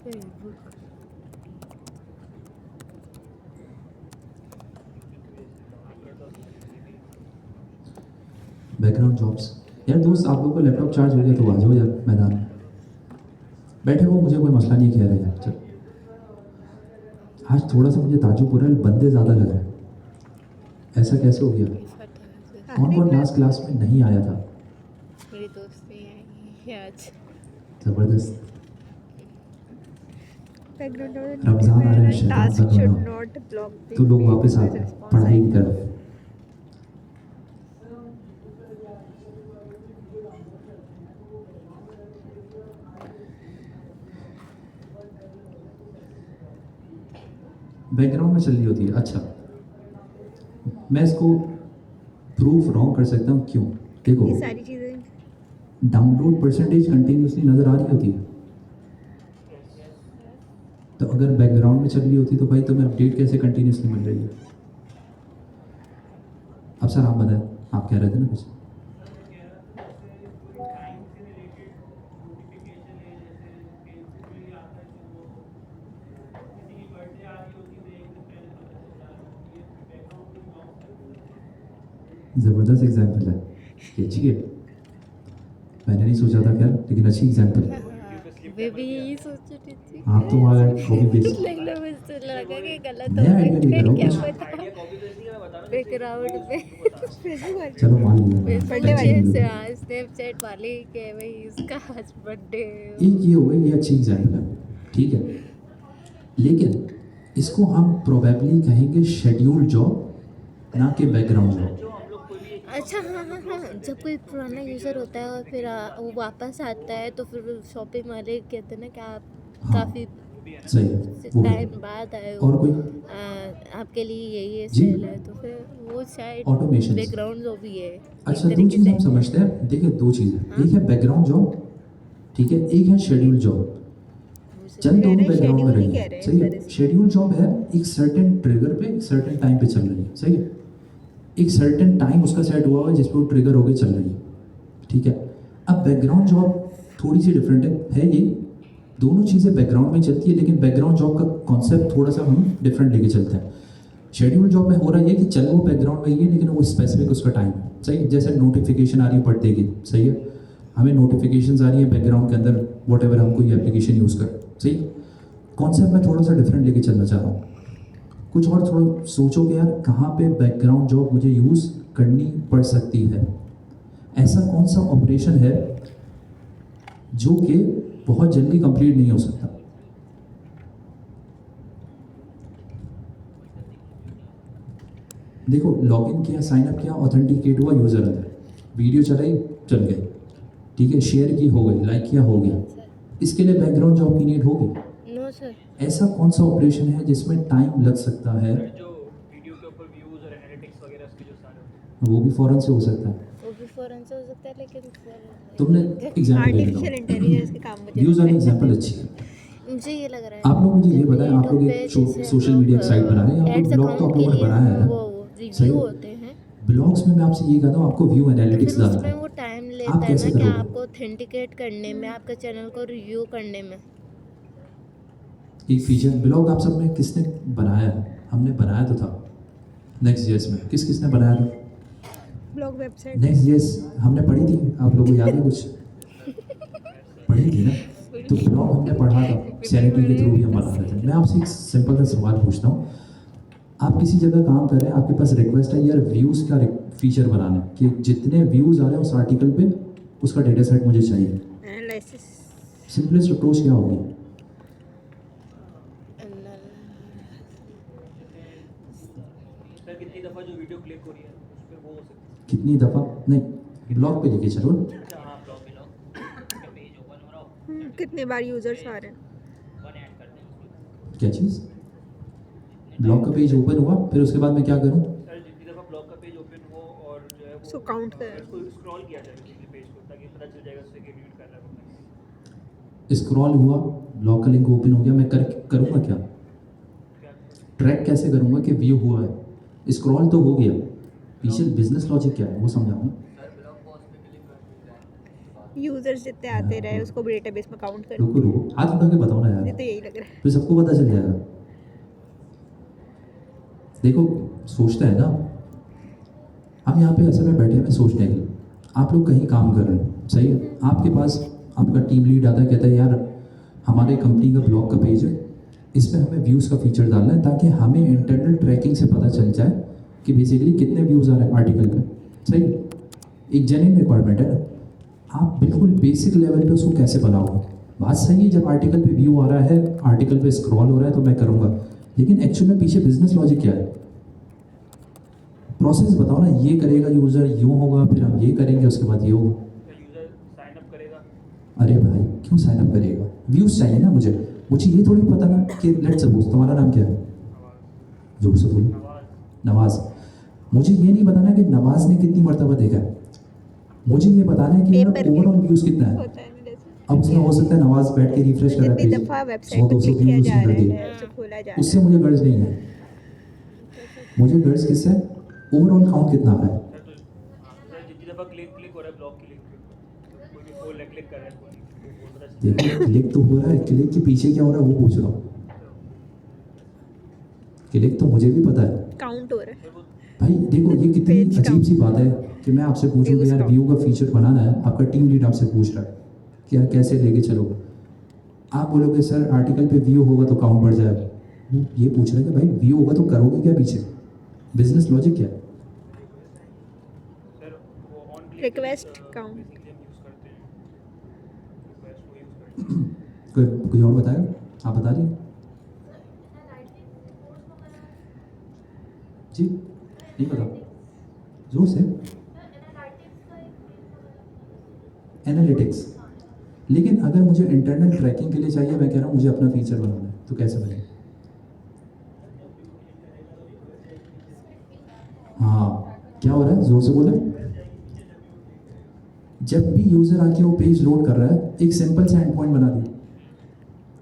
Facebook background jobs. यार दोस्त, आप लोग को लैपटॉप चार्ज हो गया तो आ जाओ यार मैदान में, बैठे हो, मुझे कोई मसला नहीं कह रहे यार। चल आज थोड़ा सा मुझे ताजुब हो रहा है, बंदे ज़्यादा लग रहे हैं, ऐसा कैसे हो गया? कौन कौन लास्ट क्लास में नहीं आया था? मेरी दोस्ती है आज। ज़बरदस्त। बैकग्राउंड रमज़ान आ रहा है, शैतान टास्क का शुड गाना। नॉट ब्लॉक तो लोग वापस आ गए पढ़ाई की तरफ। बैकग्राउंड में चल रही होती है। अच्छा, मैं इसको प्रूफ रॉन्ग कर सकता हूँ, क्यों? देखो, ये सारी चीज़ें डाउनलोड परसेंटेज कंटिन्यूसली नज़र आ रही होती है, तो अगर बैकग्राउंड में चल रही होती तो भाई तुम्हें अपडेट कैसे कंटिन्यूसली मिल रही है? अब सर आप बताएं, आप कह रहे थे ना कुछ? ज़बरदस्त एग्जाम्पल है, ये अच्छी है, मैंने नहीं सोचा था खैर, लेकिन अच्छी एग्जाम्पल है। मैं भी यही सोच रही थी। आप तो वहाँ कॉपी पेस्ट लेकिन मुझे लगा कि गलत नया हो आइडिया सकता है, लेकर आओ क्या कुछ। पता आइडिया कॉपी तो इसलिए मैं बता रहा हूँ, बैकग्राउंड पे फेसबुक वाली चलो मान लिया, बर्थडे अच्छी वाले चीज़ से है। स्नैपचैट वाले के भाई इसका आज बर्थडे एक ये हो गई, ये अच्छी एग्जाम्पल है, ठीक है, लेकिन इसको हम प्रोबेबली कहेंगे शेड्यूल्ड जॉब, ना कि बैकग्राउंड जॉब। जो हम लोग कोई भी अच्छा हाँ हाँ हाँ, जब कोई पुराना यूज़र होता है और फिर वो वापस आता है तो फिर शॉपिंग वाले कहते हैं ना कि आप हाँ। काफ़ी सही है, वो भी है। टाइम बाद आए हो, और कोई आपके लिए ये जी। सेल है, तो फिर वो शायद Automations। बैकग्राउंड जो भी है अच्छा, दो चीज़ हम समझते हैं, देखिए दो चीज़ें, एक है बैकग्राउंड जॉब, ठीक है, एक है शेड्यूल जॉब। चल दोनों रहे हैं, बैकग्राउंड में schedule ही रही कह है, रहे हैं सही है। सर इसको। शेड्यूल जॉब है एक सर्टेन ट्रिगर पे एक सर्टेन टाइम पे चल रही है, सही है, एक सर्टेन टाइम उसका सेट हुआ हुआ है जिस पे वो ट्रिगर होकर चल रही है, ठीक है। अब बैकग्राउंड जॉब थोड़ी सी डिफरेंट है ये, दोनों चीज़ें बैकग्राउंड में चलती है, लेकिन बैकग्राउंड जॉब का कॉन्सेप्ट थोड़ा सा हम डिफरेंट लेके चलते हैं। शेड्यूल जॉब में हो रहा है ये कि चल वो बैकग्राउंड में ही है, लेकिन वो स्पेसिफिक उसका टाइम है, सही है। जैसे नोटिफिकेशन आ रही है पढ़ते की, सही है, हमें नोटिफिकेशंस आ रही है बैकग्राउंड के अंदर, वॉट एवर हम कोई एप्लीकेशन यूज़ कर, सही। कॉन्सेप्ट में थोड़ा सा डिफरेंट लेके चलना चाह रहा हूँ, कुछ और थोड़ा सोचोगे यार कहाँ पे बैकग्राउंड जॉब मुझे यूज़ करनी पड़ सकती है। ऐसा कौन सा ऑपरेशन है जो कि बहुत जल्दी कंप्लीट नहीं हो सकता? देखो, लॉगिन किया, साइन अप किया, ऑथेंटिकेट हुआ यूज़र अंदर, वीडियो चलाई, चल गई, ठीक है, शेयर की हो गई, लाइक किया हो गया, इसके लिए बैकग्राउंड जॉब की नीड होगी? नो सर, ऐसा कौन सा ऑपरेशन है जिसमें टाइम लग सकता है? जो वीडियो के ऊपर व्यूज और एनालिटिक्स वगैरह उसके जो सारे होते हैं, वो भी फ़ौरन से हो सकता है। वो भी फ़ौरन से हो सकता है, लेकिन तुमने एग्जाम्पल ले आर्टिफिशियल लो, इंटेलिजेंस के काम मुझे व्यूज़ लगता वाली है। एग्जाम्पल अच्छी है। मुझे ये लग रहा है आप लोग मुझे ये जब बताएं, आप लोग यूट्यूब एक पे जैसे सोशल हम मीडिया लोग, एक साइट बना रहे हैं, आप एड्स लोग ब्लॉग तो अकाउंट आप के लोगों ने लिए बनाया है हम ना, वो सही रिव्यू है। होते हैं, ब्लॉग्स में मैं आपसे ये कहता हूँ, आपको व्यू तो एनालिटिक्स फिर डालना उसमें है, वो टाइम आप लेता है कैसे ना कि करोगे? आपको ऑथेंटिकेट करने में, आपके चैनल को रिव्यू करने में। एक फीचर ब्लॉग आप सब में किसने बनाया है? हमने बनाया तो था Next.js में। किसने बनाया था? ब्लॉग वेबसाइट Next.js हमने पढ़ी थी, आप लोगों को याद है कुछ? पढ़ी थी ना? तो ब्लॉग हमने पढ़ा था, सैनिटी के थ्रू भी हम बना रहे थे। मैं आपसे एक सिंपल सा सवाल पूछता हूँ, आप किसी जगह काम कर रहे हैं, आपके पास रिक्वेस्ट है यार व्यूज़ का फीचर बनाना है कि जितने व्यूज़ आ रहे हैं उस आर्टिकल पे उसका डेटा सेट मुझे चाहिए। एनालिसिस। सिंपलेस्ट अप्रोच क्या होगी? सर कितनी दफ़ा जो वीडियो क्लिक हो रही है उस पर वो हो सकती है। कितनी दफ़ा नहीं, ब्लॉग पे लेके चलो। अच्छा हाँ, ब्लॉग पे लॉग पेज ओपन हो रहा हो, कितने बार यूजर्स आ रहे हैं? वन ऐड कर दें उसको। क्या चीज़? ब्लॉग का पेज ओपन हुआ, फिर उसके बाद मैं क्या करूँ? सर जितनी दफ़ा ब्लॉग का पेज ओपन हो और जो है उसको वो काउंट करें। उसको स्क्रॉल किया जाए किसी पेज को, ताकि पता चल जाएगा उससे कि रीड कर रहा है वो। स्क्रॉल हुआ, ब्लॉग का लिंक ओपन हो गया, मैं करूँगा क्या? क्या ट्रैक कैसे करूँगा कि व्यू हुआ है? स्क्रॉल तो हो गया, पीछे बिजनेस लॉजिक क्या है वो समझाऊँ। यूजर्स जितने आते रहे उसको भी डेटाबेस में काउंट कर। रुको हाथ उठा के बताओ ना मुझे यार, तो यही लग रहा है। फिर सबको पता चल जाएगा। देखो सोचता है ना, हम यहाँ पे असल में बैठे हैं सोचने के लिए। आप लोग कहीं काम कर रहे हैं, सही है, आपके पास आपका टीम लीड आता है, कहता है यार हमारे कंपनी का ब्लॉग का पेज है, इसमें हमें व्यूज़ का फीचर डालना है ताकि हमें इंटरनल ट्रैकिंग से पता चल जाए कि बेसिकली कितने व्यूज़ आ रहे हैं आर्टिकल पे। सही है, एक जेन्युइन रिक्वायरमेंट है ना। आप बिल्कुल बेसिक लेवल पे उसको कैसे बनाओगे? बात सही है, जब आर्टिकल पे व्यू आ रहा है, आर्टिकल पे स्क्रॉल हो रहा है तो मैं करूँगा, लेकिन एक्चुअल में पीछे बिजनेस लॉजिक क्या है? प्रोसेस बताओ ना, ये करेगा यूज़र, यूँ होगा, फिर हम ये करेंगे, उसके बाद ये होगा। यूज़र साइन अप करेगा। अरे भाई क्यों साइन अप करेगा? व्यूज़ चाहिए ना मुझे ये थोड़ी पता ना कि लेट्स सपोज तुम्हारा नाम क्या है? जोर से बोलो। नवाज। मुझे ये नहीं बताना कि नवाज ने कितनी मरतबा देखा है, मुझे ये बताना है कि यार पेपर ओवरऑल व्यूज़ कितना है। होता है ना जैसे। अब उसमें हो सकता है नवाज बैठ के रिफ्रेश कर रहा है जितनी पेज, दफ़ा 100 वेबसाइट पे 200 क्लिक किया व्यूज़ जा कर रहा दिए, है उसे खोला जा रहा उससे मुझे गर्ज नहीं है। मुझे गर्ज किससे? ओवरऑल काउंट कितना है? सर तो सर जितनी दफ़ा क्लिक हो रहा है ब्लॉग की लिंक पे, कोई भी खोल क्लिक कर रहा है कोई, वो पता चल जाएगा। देखो क्लिक तो हो रहा है, क्लिक के पीछे क्या हो रहा है वो पूछ रहा हूँ। क्लिक तो मुझे भी पता है काउंट हो रहा है। भाई। देखो ये कितनी Page अजीब सी बात है कि मैं आपसे पूछूं कि Views यार count। व्यू का फीचर बनाना है, आपका टीम लीड आपसे पूछ रहा है कि यार कैसे लेके चलोगे। आप बोलोगे सर आर्टिकल पे व्यू होगा तो काउंट बढ़ जाएगा। वो ये पूछ रहा है कि भाई व्यू होगा तो करोगे क्या पीछे? बिजनेस लॉजिक क्या है? सर वो on click Request count। Basically हम यूज़ करते हैं, रिक्वेस्ट को यूज़ करते हैं। कोई और बताएगा? आप बता रही जी? नहीं पता, जोर से। एनालिटिक्स, लेकिन अगर मुझे इंटरनल ट्रैकिंग के लिए चाहिए, मैं कह रहा हूँ मुझे अपना फीचर बनाना है, तो कैसे बनेगा? हाँ, क्या हो रहा है? जोर से बोले। जब भी यूजर आके वो पेज लोड कर रहा है, एक सिंपल सा एंड पॉइंट बना दिया,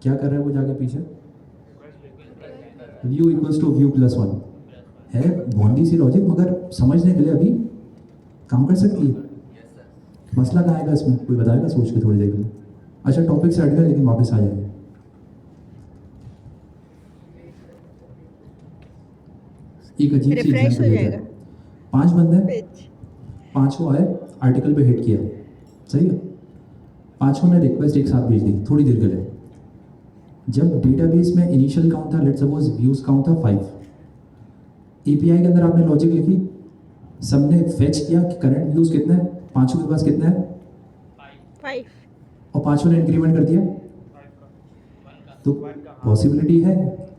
क्या कर रहा है वो जाके पीछे? View equals to view plus 1 है, बॉन्डी सी लॉजिक, मगर समझने के लिए अभी काम कर सकती है। मसला कहाँ आएगा इसमें? कोई बताएगा सोच के थोड़ी देर के लिए? अच्छा टॉपिक से हट गया, लेकिन वापस आ जाएंगे। एक अजीब सी रिफ्रेश एग्जांपल हो देता है। जाएगा 5 बंदे, पेज। 5 आए, आर्टिकल पे हिट किया, सही है, 5 ने रिक्वेस्ट एक साथ भेज दी थोड़ी देर के लिए। जब डेटाबेस में इनिशियल काउंट था, लेट्स सपोज व्यूज काउंट था 5, एपीआई के अंदर आपने लॉजिक लिखी, सबने फेच किया कि करंट व्यूज कितना है, 5 के पास कितना है, 5। और 5 ने इंक्रीमेंट कर दिया। तो पॉसिबिलिटी है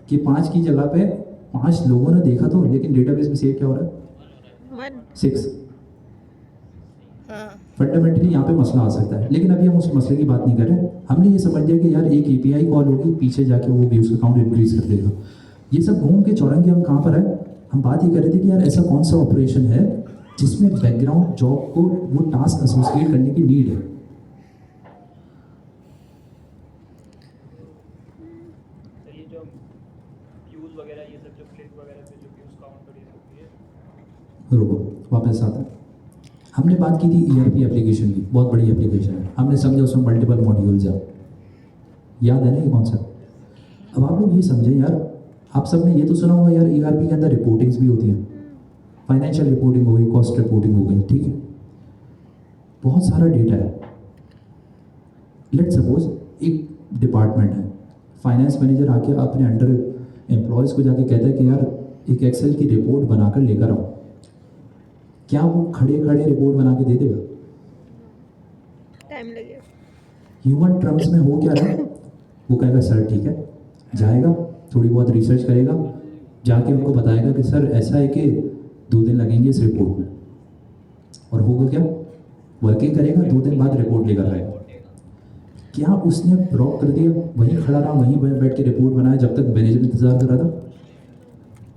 कि 5 की जगह पे 5 लोगों ने देखा तो, लेकिन डेटाबेस में सेव क्या हो रहा है? 1। 6। हाँ फंडामेंटली यहाँ पे मसला आ सकता है, लेकिन अभी हम उस मसले की बात नहीं कर रहे। हमने ये समझ लिया कि यार एक एपीआई कॉल होगी, पीछे जाके वो व्यूज का काउंट इंक्रीज कर देगा। ये सब घूम के चौरंगे हम कहाँ पर है? हम बात ये कर रहे थे कि यार ऐसा कौन सा ऑपरेशन है जिसमें बैकग्राउंड जॉब को वो टास्क एसोसिएट करने की नीड है। ये जो व्यूज़ वगैरह ये सब जो क्लिक वगैरह पे जो व्यूज़ काउंट कर ये सब ये रुको वापस आता है। हमने बात की थी ईआरपी एप्लीकेशन की, बहुत बड़ी एप्लीकेशन है, हमने समझा उसमें मल्टीपल मॉड्यूल्स हैं, याद है ना ये कॉन्सेप्ट? अब आप लोग ये समझें यार, आप सब ने ये तो सुना होगा यार, ERP के अंदर रिपोर्टिंग्स भी होती हैं, फाइनेंशियल रिपोर्टिंग हो गई, कॉस्ट रिपोर्टिंग हो गई, ठीक है, बहुत सारा डेटा है। लेट सपोज एक डिपार्टमेंट है, फाइनेंस मैनेजर आके अपने अंडर एम्प्लॉयज़ को जाके कहता है कि यार एक एक्सेल की रिपोर्ट बनाकर लेकर आओ, क्या वो खड़े खड़े रिपोर्ट बना के दे देगा? टाइम लगेगा। ह्यूमन टर्म्स में हो क्या रहा है, वो कहेगा सर ठीक है, जाएगा थोड़ी बहुत रिसर्च करेगा, जाके उनको बताएगा कि सर ऐसा है कि 2 दिन लगेंगे इस रिपोर्ट में, और होगा क्या, वर्किंग करेगा, 2 दिन बाद रिपोर्ट लेकर आएगा। क्या उसने ब्लॉक कर दिया, वहीं खड़ा रहा, वहीं बैठ के रिपोर्ट बनाया जब तक मैनेजर इंतजार कर रहा था?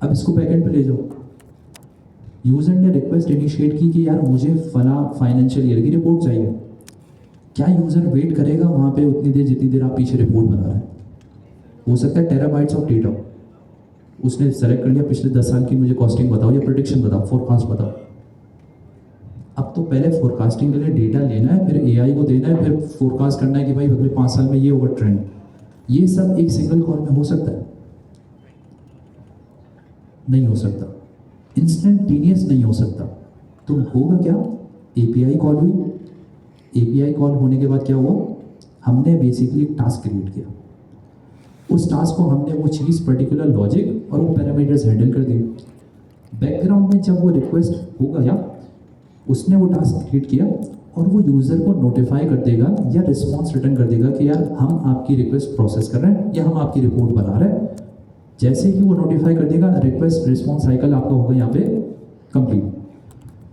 अब इसको बैकएंड पे ले जाओ, यूजर ने रिक्वेस्ट इनिशिएट की कि यार मुझे फला फाइनेंशियल ईयर की रिपोर्ट चाहिए, क्या यूजर वेट करेगा वहाँ पे उतनी देर जितनी देर आप पीछे रिपोर्ट बना रहे हैं? हो सकता है टेराबाइट्स ऑफ डेटा, उसने सेलेक्ट कर लिया पिछले 10 साल की मुझे कॉस्टिंग बताओ या प्रेडिक्शन बताओ, फोरकास्ट बताओ। अब तो पहले फोरकास्टिंग के लिए डेटा लेना है, फिर AI को देना है, फिर फोरकास्ट करना है कि भाई अगले 5 साल में ये होगा ट्रेंड। ये सब एक सिंगल कॉल में हो सकता है? नहीं हो सकता, इंस्टेंटेनियस नहीं हो सकता। तो होगा क्या, API कॉल हुई, API कॉल होने के बाद क्या हुआ, हमने बेसिकली एक टास्क क्रिएट किया, उस टास्क को हमने वो चीज़ पर्टिकुलर लॉजिक और वो पैरामीटर्स हैंडल कर दिए। बैकग्राउंड में जब वो रिक्वेस्ट होगा या उसने वो टास्क क्रिएट किया और वो यूज़र को नोटिफाई कर देगा या रिस्पॉन्स रिटर्न कर देगा कि यार हम आपकी रिक्वेस्ट प्रोसेस कर रहे हैं या हम आपकी रिपोर्ट बना रहे हैं। जैसे ही वो नोटिफाई कर देगा, रिक्वेस्ट रिस्पॉन्स साइकिल आपका होगा यहाँ पे कंप्लीट।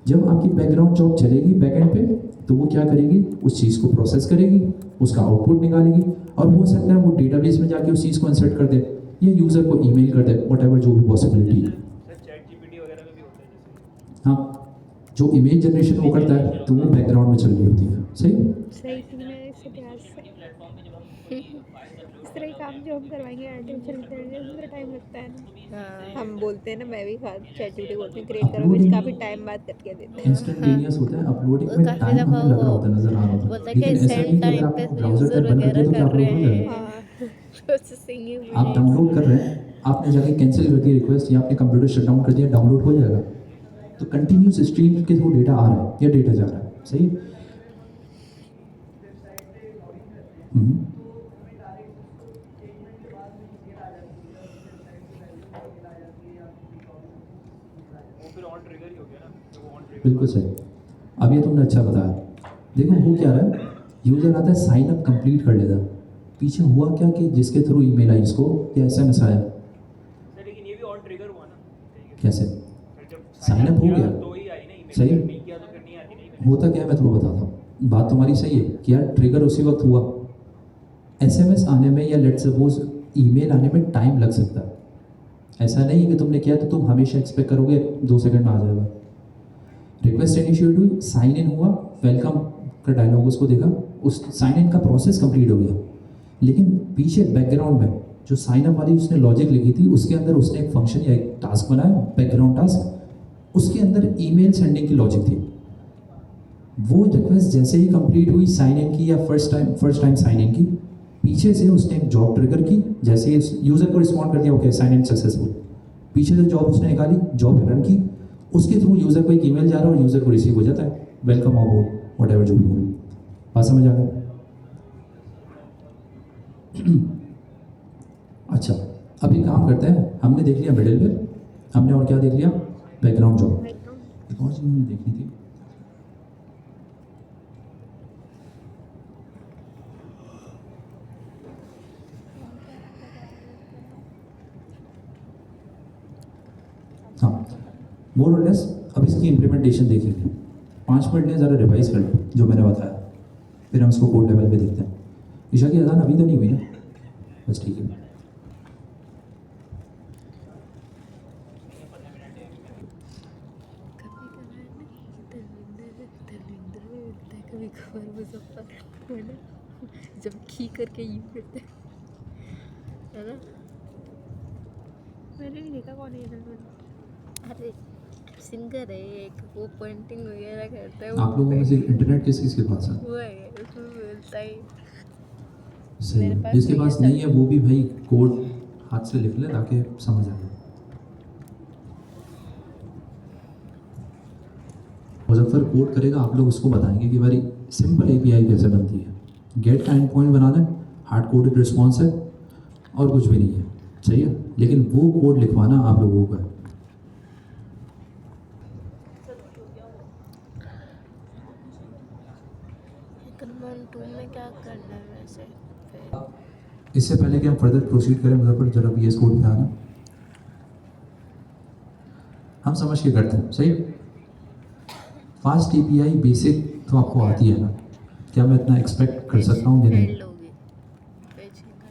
जब आपकी बैकग्राउंड जॉब चलेगी बैकएंड पे, तो वो क्या करेगी, उस चीज़ को प्रोसेस करेगी, उसका आउटपुट निकालेगी, और हो सकता है वो डेटाबेस में जाके उस चीज़ को इंसर्ट कर दे या यूज़र को ईमेल कर दे, व्हाटएवर जो भी पॉसिबिलिटी है। सर चैट जीपीटी वगैरह में भी होता है जैसे। हाँ, जो इमेज जनरेशन वो करता है तो वो बैकग्राउंड में चल रही होती है। सही सही तुमने इससे प्यार से इस तरह के काम जो हम करवाएंगे आर्टिफिशियल इंटेलिजेंस में टाइम लगता है ना। हाँ हम बोलते हैं ना, मैं भी चैट जीपीटी बोलती हूँ क्रिएट करो, फिर काफ़ी टाइम बाद करके देते हैं। इंस्टेंटेनियस होता है, अपलोडिंग वो में काफी टाइम दफा हमें लग रहा वो होता है, नजर आ रहा होता बोलता है, है कि लेकिन ऐसा नहीं सेम कि अगर टाइम आप पे ब्राउजर यूजर टैब बंद कर वगैरह दिया तो क्या कर अपलोड रहे हो हैं जाएगा? हाँ प्रोसेसिंग आप डाउनलोड कर रहे हैं, आपने जाके कैंसिल कर दिया रिक्वेस्ट या आपने कंप्यूटर शट डाउन कर दिया, डाउनलोड हो जाएगा। तो कंटिन्यूस स्ट्रीम के थ्रू डेटा आ रहा है या डेटा जा रहा है। सही। वो फिर ऑन ट्रिगर ही हो गया ना, तो वो ऑन ट्रिगर। बिल्कुल सही। अब ये तुमने अच्छा बताया। देखो हो क्या रहा है, यूज़र आता है, साइन अप कंप्लीट कर लेता, पीछे हुआ क्या कि जिसके थ्रू ईमेल आई इसको या SMS आया, सर लेकिन ये भी ऑन ट्रिगर हुआ ना। कैसे? फिर जब Sign up हो किया गया। तो ही आई ना ईमेल, सही। नहीं किया तो फिर नहीं आती ना email। होता क्या है मैं तुम्हें बताता हूँ, बात तुम्हारी सही है कि यार ट्रिगर उसी वक्त हुआ, SMS आने में या लेट सपोज ईमेल आने में टाइम लग सकता है। ऐसा नहीं कि तुमने किया तो तुम हमेशा एक्सपेक्ट करोगे 2 सेकंड में आ जाएगा। रिक्वेस्ट इनिशिएट हुई, साइन इन हुआ, वेलकम का डायलॉग उसको देखा, उस साइन इन का प्रोसेस कंप्लीट हो गया, लेकिन पीछे बैकग्राउंड में जो साइन अप वाली उसने लॉजिक लिखी थी उसके अंदर उसने एक फंक्शन या एक टास्क बनाया, बैकग्राउंड टास्क, उसके अंदर ईमेल सेंडिंग की लॉजिक थी। वो रिक्वेस्ट जैसे ही कंप्लीट हुई साइन इन की या फर्स्ट टाइम साइन इन की, पीछे से उसने एक जॉब ट्रिगर की, जैसे ही यूज़र को रिस्पॉन्ड कर दिया ओके साइन इन सक्सेसफुल, पीछे से जॉब उसने निकाली, जॉब रन की, उसके थ्रू यूज़र को एक ईमेल जा रहा है और यूज़र को रिसीव हो जाता है, वेलकम अबाउट व्हाटएवर जो भी हो। बात समझ आ गई? अच्छा, अभी काम करते हैं, हमने देख लिया मिडिलवेयर, हमने और क्या देख लिया, बैकग्राउंड जॉब। एक और चीज़ मुझे देखनी थी, हाँ, मोर और लेस अब इसकी इम्प्लीमेंटेशन देखेंगे। 5 मिनट में ज़रा रिवाइज कर लो जो मैंने बताया, फिर हम इसको कोड लेवल पे देखते हैं। ईशा की अजान अभी तो नहीं हुई ना? बस ठीक है। कभी कभार मुजफ्फर जब खी करके यूँ करते है ना। मैंने नहीं देखा कौन है ये फिल्म। अरे सिंगर है एक, वो पेंटिंग वगैरह करता है, आप लोगों में से इंटरनेट किस किस के पास है? वो है उसमें बोलता है सही, मेरे पास जिसके नहीं है पास नहीं है वो भी भाई कोड हाथ से लिख ले ताकि समझ आए। मुजफ्फर कोड करेगा, आप लोग उसको बताएंगे कि भाई सिंपल एपीआई कैसे बनती है। गेट का एंड पॉइंट बनाना है, हार्ड कोडेड रिस्पॉन्स है और कुछ भी नहीं है, सही है। लेकिन वो कोड लिखवाना आप लोगों का है। कन्वर्ट टू में क्या करना है वैसे फिर? इससे पहले कि हम फर्दर प्रोसीड करें, मुजफ्फर जरा VS कोड पे आना। हम समझ के करते हैं, सही। फास्ट एपीआई बेसिक तो आपको आती है ना, क्या मैं इतना एक्सपेक्ट कर सकता हूँ या नहीं? फेल्ड होगी पेज का।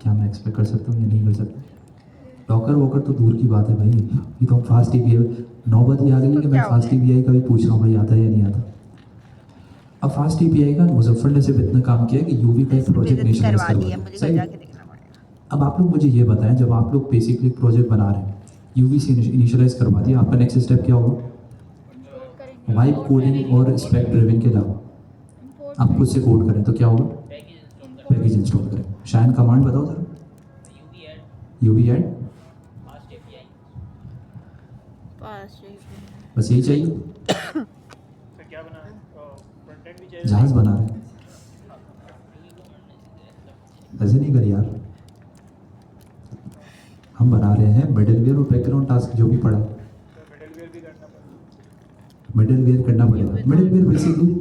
क्या मैं एक्सपेक्ट कर सकता हूँ या नहीं कर सकता? डॉकर वॉकर तो दूर की बात है भाई, ये तो फास्ट एपीआई नौबत ही आ गई है कि मैं फास्ट एपीआई का भी पूछ रहा हूँ भाई आता है या नहीं आता। अब फास्ट एपीआई का मुजफ्फर ने सिर्फ इतना काम किया है कि यूवी का एक प्रोजेक्ट इनिशियलाइज करवा करवा दिया, दिया, मुझे सही। जाके देखना पड़ेगा। अब आप लोग मुझे ये बताएं, जब आप लोग बेसिकली एक प्रोजेक्ट बना रहे हैं, यूवी से इनिशियलाइज करवा दिया, आपका नेक्स्ट स्टेप क्या होगा? वाइब कोडिंग और स्पेक ड्रिवन के अलावा आप खुद से कोड करें तो क्या होगा? पैकेज इंस्टॉल करें। शायन कमांड बताओ जरा। यूवी ऐड, पास बस यही चाहिए। फिर क्या बना फ्रंट एंड भी चाहिए। जहाज बना रहे हैं, ऐसे नहीं कर यार। हम बना रहे हैं मिडलवेयर और बैकग्राउंड टास्क जो भी पड़ा है, मिडलवेयर भी करना पड़ेगा। मिडलवेयर करना पड़ेगा। मिडलवेयर बेसिकली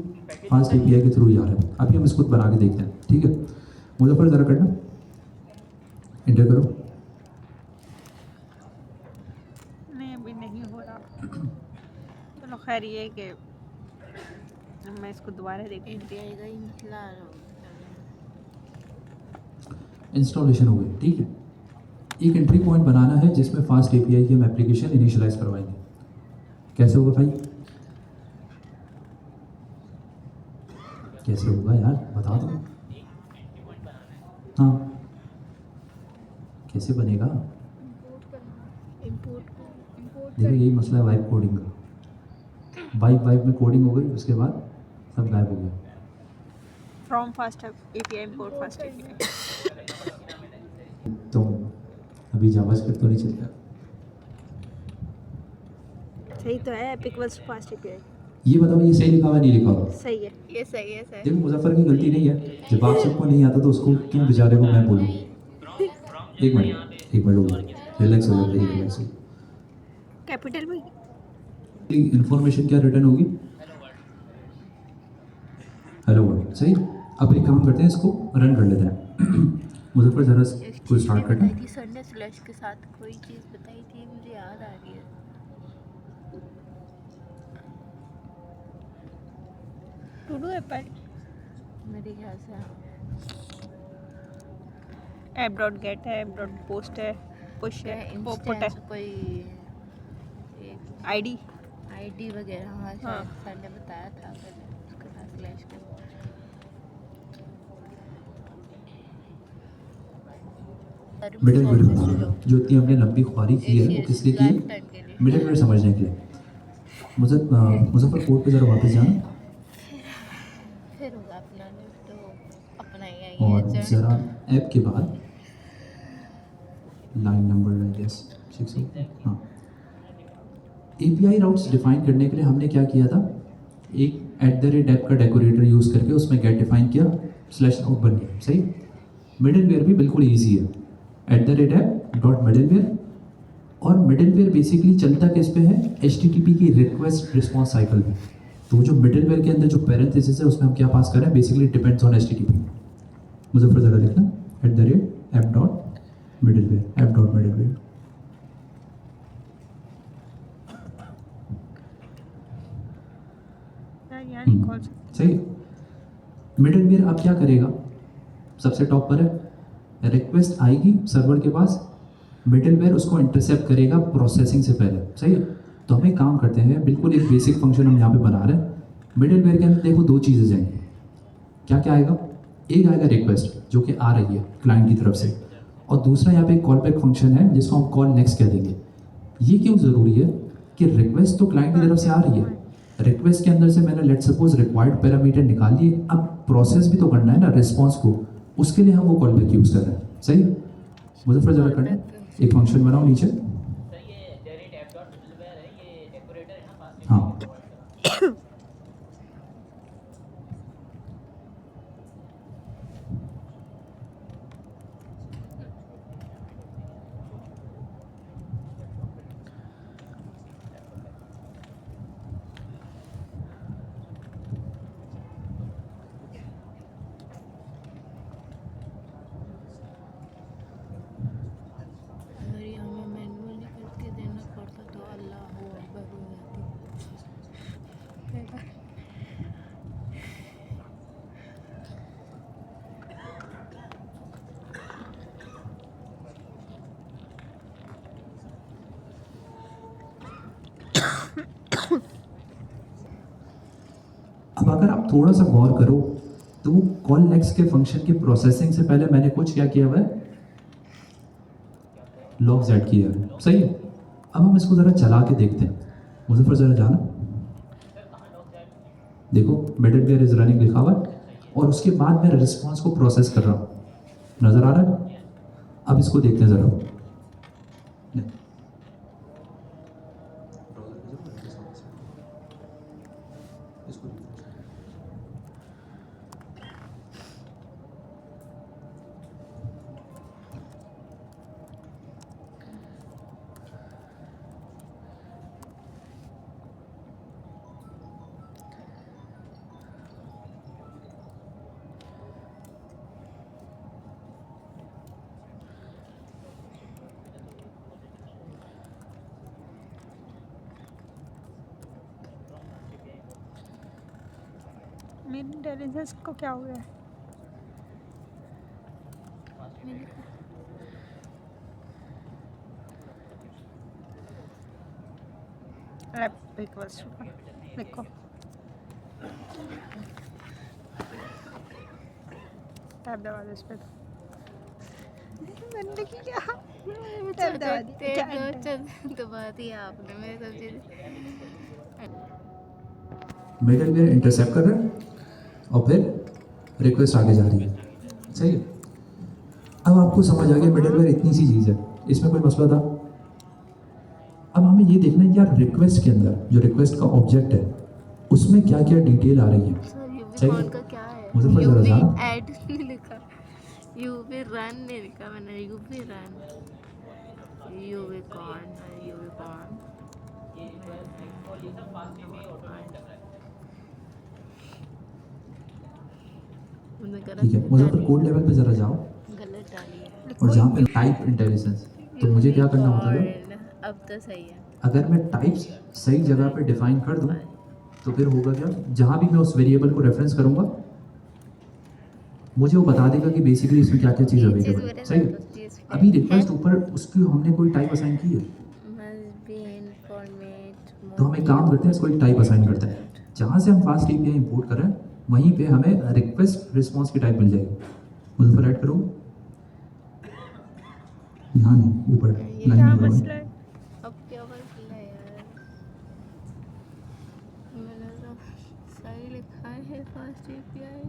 फास्ट एपीआई के थ्रू ही आ रहा है। अभी हम इसको बना के देखते हैं, ठीक है। मुजफ्फर जरा करना, एंटर करो। नहीं अभी नहीं हो रहा। चलो खैर ये कि मैं इसको दोबारा देखूंगी। एपीआई का इंतला इंस्टॉलेशन हो गई, ठीक है। एक एंट्री पॉइंट बनाना है जिसमें फास्ट एपीआई की हम एप्लीकेशन इनिशियलाइज करवाएंगे। कैसे होगा भाई? कैसे होगा यार, बता दो। हाँ, कैसे बनेगा? इंपोर्ट देखो यही मसला है वाइब कोडिंग का। वाइब में कोडिंग हो गई, उसके बाद सब गायब हो गया। From fast API import fast API. तो अभी जावास्क्रिप्ट तो नहीं चलेगा। सही तो है, एपिक वाज फास्ट एपीआई। ये बताओ ये सही लिखा हुआ है, नहीं लिखा हुआ? सही है। ये सही है सर। देखो मुजफ्फर की गलती नहीं है, जब आप सबको नहीं आता तो उसको क्यों बेचारे को मैं बोलूँ? एक मिनट रुको, रिलैक्स हो जाओ, रिलैक्स हो। कैपिटल में इन्फॉर्मेशन क्या रिटर्न होगी? हेलो वर्ल्ड, सही। अब एक काम करते हैं, इसको रन कर लेते हैं। मुजफ्फर जरा को स्टार्ट करना। बताई थी सर ने स्लैश के साथ कोई चीज़ बताई थी, मुझे याद आ रही है। टू डू एप्पल मेरे ख्याल से ऐप डॉट गेट है, ऐप डॉट पोस्ट है, पुश है, पॉपट है, इंस्टेंस कोई एक आईडी। आईडी वगैरह। हाँ हाँ। सर ने बताया था मैंने उसके साथ स्लैश के। मिडलवेयर जो इतनी हमने लंबी ख्वारी की है वो किस लिए की है? मिडलवेयर समझने के लिए। मुजफ्फर कोड पे जरा वापस जाना फिर होगा अपना तो अपना ही और है ज़रा ऐप के बाद लाइन नंबर आई गेस 6। हाँ, एपीआई राउट्स डिफाइन करने के लिए हमने क्या किया था? एक @ऐप का डेकोरेटर यूज़ करके उसमें गेट डिफाइन किया, /out बन गया, सही। मिडलवेयर भी बिल्कुल ईजी है, @app.middleware। और मिडलवेयर बेसिकली चलता किस पे है? HTTP की रिक्वेस्ट रिस्पॉन्स साइकिल पे। तो जो मिडलवेयर के अंदर जो पैरेंथेसिस है उसमें हम क्या पास कर रहे हैं? Basically depends on HTTP। Muzaffar जरा लिखना @app.middleware। यार नहीं खोल सकते। सही। मिडलवेयर अब क्या करेगा? सबसे टॉप पर है, रिक्वेस्ट आएगी सर्वर के पास, मिडलवेयर उसको इंटरसेप्ट करेगा प्रोसेसिंग से पहले, सही है। तो हम एक काम करते हैं, बिल्कुल एक बेसिक फंक्शन हम यहाँ पे बना रहे हैं। मिडलवेयर के अंदर देखो दो चीज़ें जाएंगी। क्या क्या आएगा? एक आएगा रिक्वेस्ट जो कि आ रही है क्लाइंट की तरफ से, और दूसरा यहाँ पे एक कॉल बैक फंक्शन है जिसको हम कॉल नेक्स्ट कह देंगे। ये क्यों ज़रूरी है कि रिक्वेस्ट तो क्लाइंट की तरफ से आ रही है, रिक्वेस्ट के अंदर से मैंने लेट सपोज रिक्वायर्ड पैरामीटर निकाल लिए, अब प्रोसेस भी तो करना है ना रिस्पॉन्स को, उसके लिए हम वो कॉल बैक यूज़ कर रहे हैं। सही है? मुजफ्फर जरा करना, एक फंक्शन बनाओ नीचे। सर ये जेरेट ऐप डॉट मिडलवेयर है, ये डेकोरेटर है ना फास्ट हाँ अगर ये हमें मैनुअली करके देना पड़ता तो अल्लाह हो अकबर हो जाती। अब अगर आप थोड़ा सा गौर करो तो वो कॉल नेक्स्ट के फंक्शन की प्रोसेसिंग से पहले मैंने कुछ क्या किया हुआ है, लॉग जेड किया है। सही है? अब हम इसको ज़रा चला के देखते हैं। मुजफ्फर ज़रा जाना, देखो मिडलवेयर इज रनिंग लिखा हुआ है और उसके बाद मैं रिस्पॉन्स को प्रोसेस कर रहा हूँ। नज़र आ रहा है? अब इसको देखते हैं ज़रा। मेरी इंटेलिजेंस को क्या हो गया है? ऐप रिक्वेस्ट देखो, टैब दबा दो इस पे। मैंने की क्या टैब दबा दी, क्या दबा दिया आपने, मेरे सब चीज़ मिडलवेयर इंटरसेप्ट कर रहा है और फिर रिक्वेस्ट आगे जा रही है। सही है? अब आपको समझ आ गया मिडलवेयर इतनी सी चीज़ है, इसमें कोई मसला था? अब हमें ये देखना है कि यार रिक्वेस्ट के अंदर जो रिक्वेस्ट का ऑब्जेक्ट है उसमें क्या क्या डिटेल आ रही है। सर यूवी सही कॉल है? का क्या है? मुजफ्फर जरा यूवी जाना। ऐड नहीं लिखा, यूवी रन नहीं लिखा मैंने, UV run, UV con, UV con. ठीक है मुजफ्फर, कोड लेवल पे ज़रा जाओ गलत डाली है और जहाँ पे टाइप इंटेलिजेंस, तो मुझे क्या करना होता है, अब तो सही है। अगर मैं टाइप्स सही जगह पे डिफाइन कर दूँ तो फिर होगा क्या, जहाँ भी मैं उस वेरिएबल को रेफरेंस करूँगा मुझे वो बता देगा कि बेसिकली इसमें क्या क्या चीज़ अवेलेबल है। सही है? अभी रिक्वेस्ट ऊपर उसकी हमने कोई टाइप असाइन की है, तो हम एक काम करते हैं, इसको एक टाइप असाइन करते हैं। जहाँ से हम फास्ट एपीआई इंपोर्ट कर रहे हैं वहीं पे हमें रिक्वेस्ट रिस्पॉन्स की टाइप मिल जाएगी। मुझे ऐड करो, यहाँ नहीं ऊपर क्या लाइन नंबर मसला 1। है? अब क्या मसला है यार, मैंने तो सही लिखा है फास्ट एपीआई।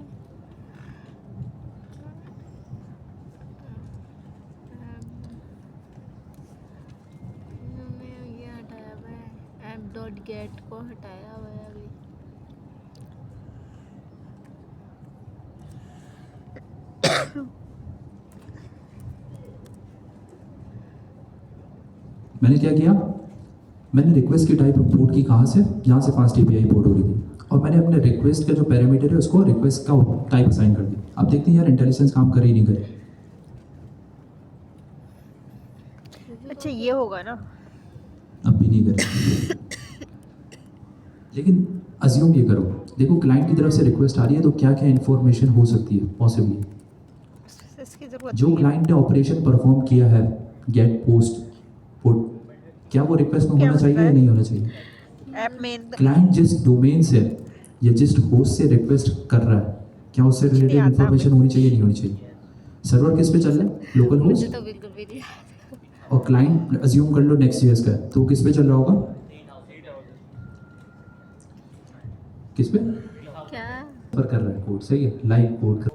मैंने ये हटाया हुआ है, ऐप डॉट गेट को हटाया हुआ है अभी। मैंने क्या किया, मैंने रिक्वेस्ट की टाइप इंपोर्ट की, कहाँ से, जहाँ से फास्ट एपीआई इंपोर्ट हो रही थी, और मैंने अपने रिक्वेस्ट का जो पैरामीटर है उसको रिक्वेस्ट का टाइप असाइन कर दिया। अब देखते हैं यार इंटेलिजेंस काम करे ही नहीं करे। अच्छा ये होगा ना, अब भी नहीं करे, लेकिन अज्यूम ये करो, देखो क्लाइंट की तरफ से रिक्वेस्ट आ रही है तो क्या क्या इन्फॉर्मेशन हो सकती है पॉसिबली। इसकी जरूरत जो नहीं है। क्लाइंट ने ऑपरेशन परफॉर्म किया है, गेट पोस्ट पुट, क्या वो रिक्वेस्ट में क्या होना चाहिए मतलब या है? नहीं होना चाहिए? ऐप में क्लाइंट जिस डोमेन से या जिस होस्ट से रिक्वेस्ट कर रहा है, क्या उससे कुछ नहीं रिलेटेड आता इन्फॉर्मेशन हमें। होनी चाहिए नहीं होनी चाहिए? सर्वर किस पे चल रहा है, लोकल मुझे होस्ट, तो बिल्कुल भी नहीं आता। और क्लाइंट अज्यूम कर लो नेक्स्ट जेएस का है, तो किस पे चल रहा होगा, किस पे क्या पर कर रहा है कोड। सही है, लाइव कोड कर।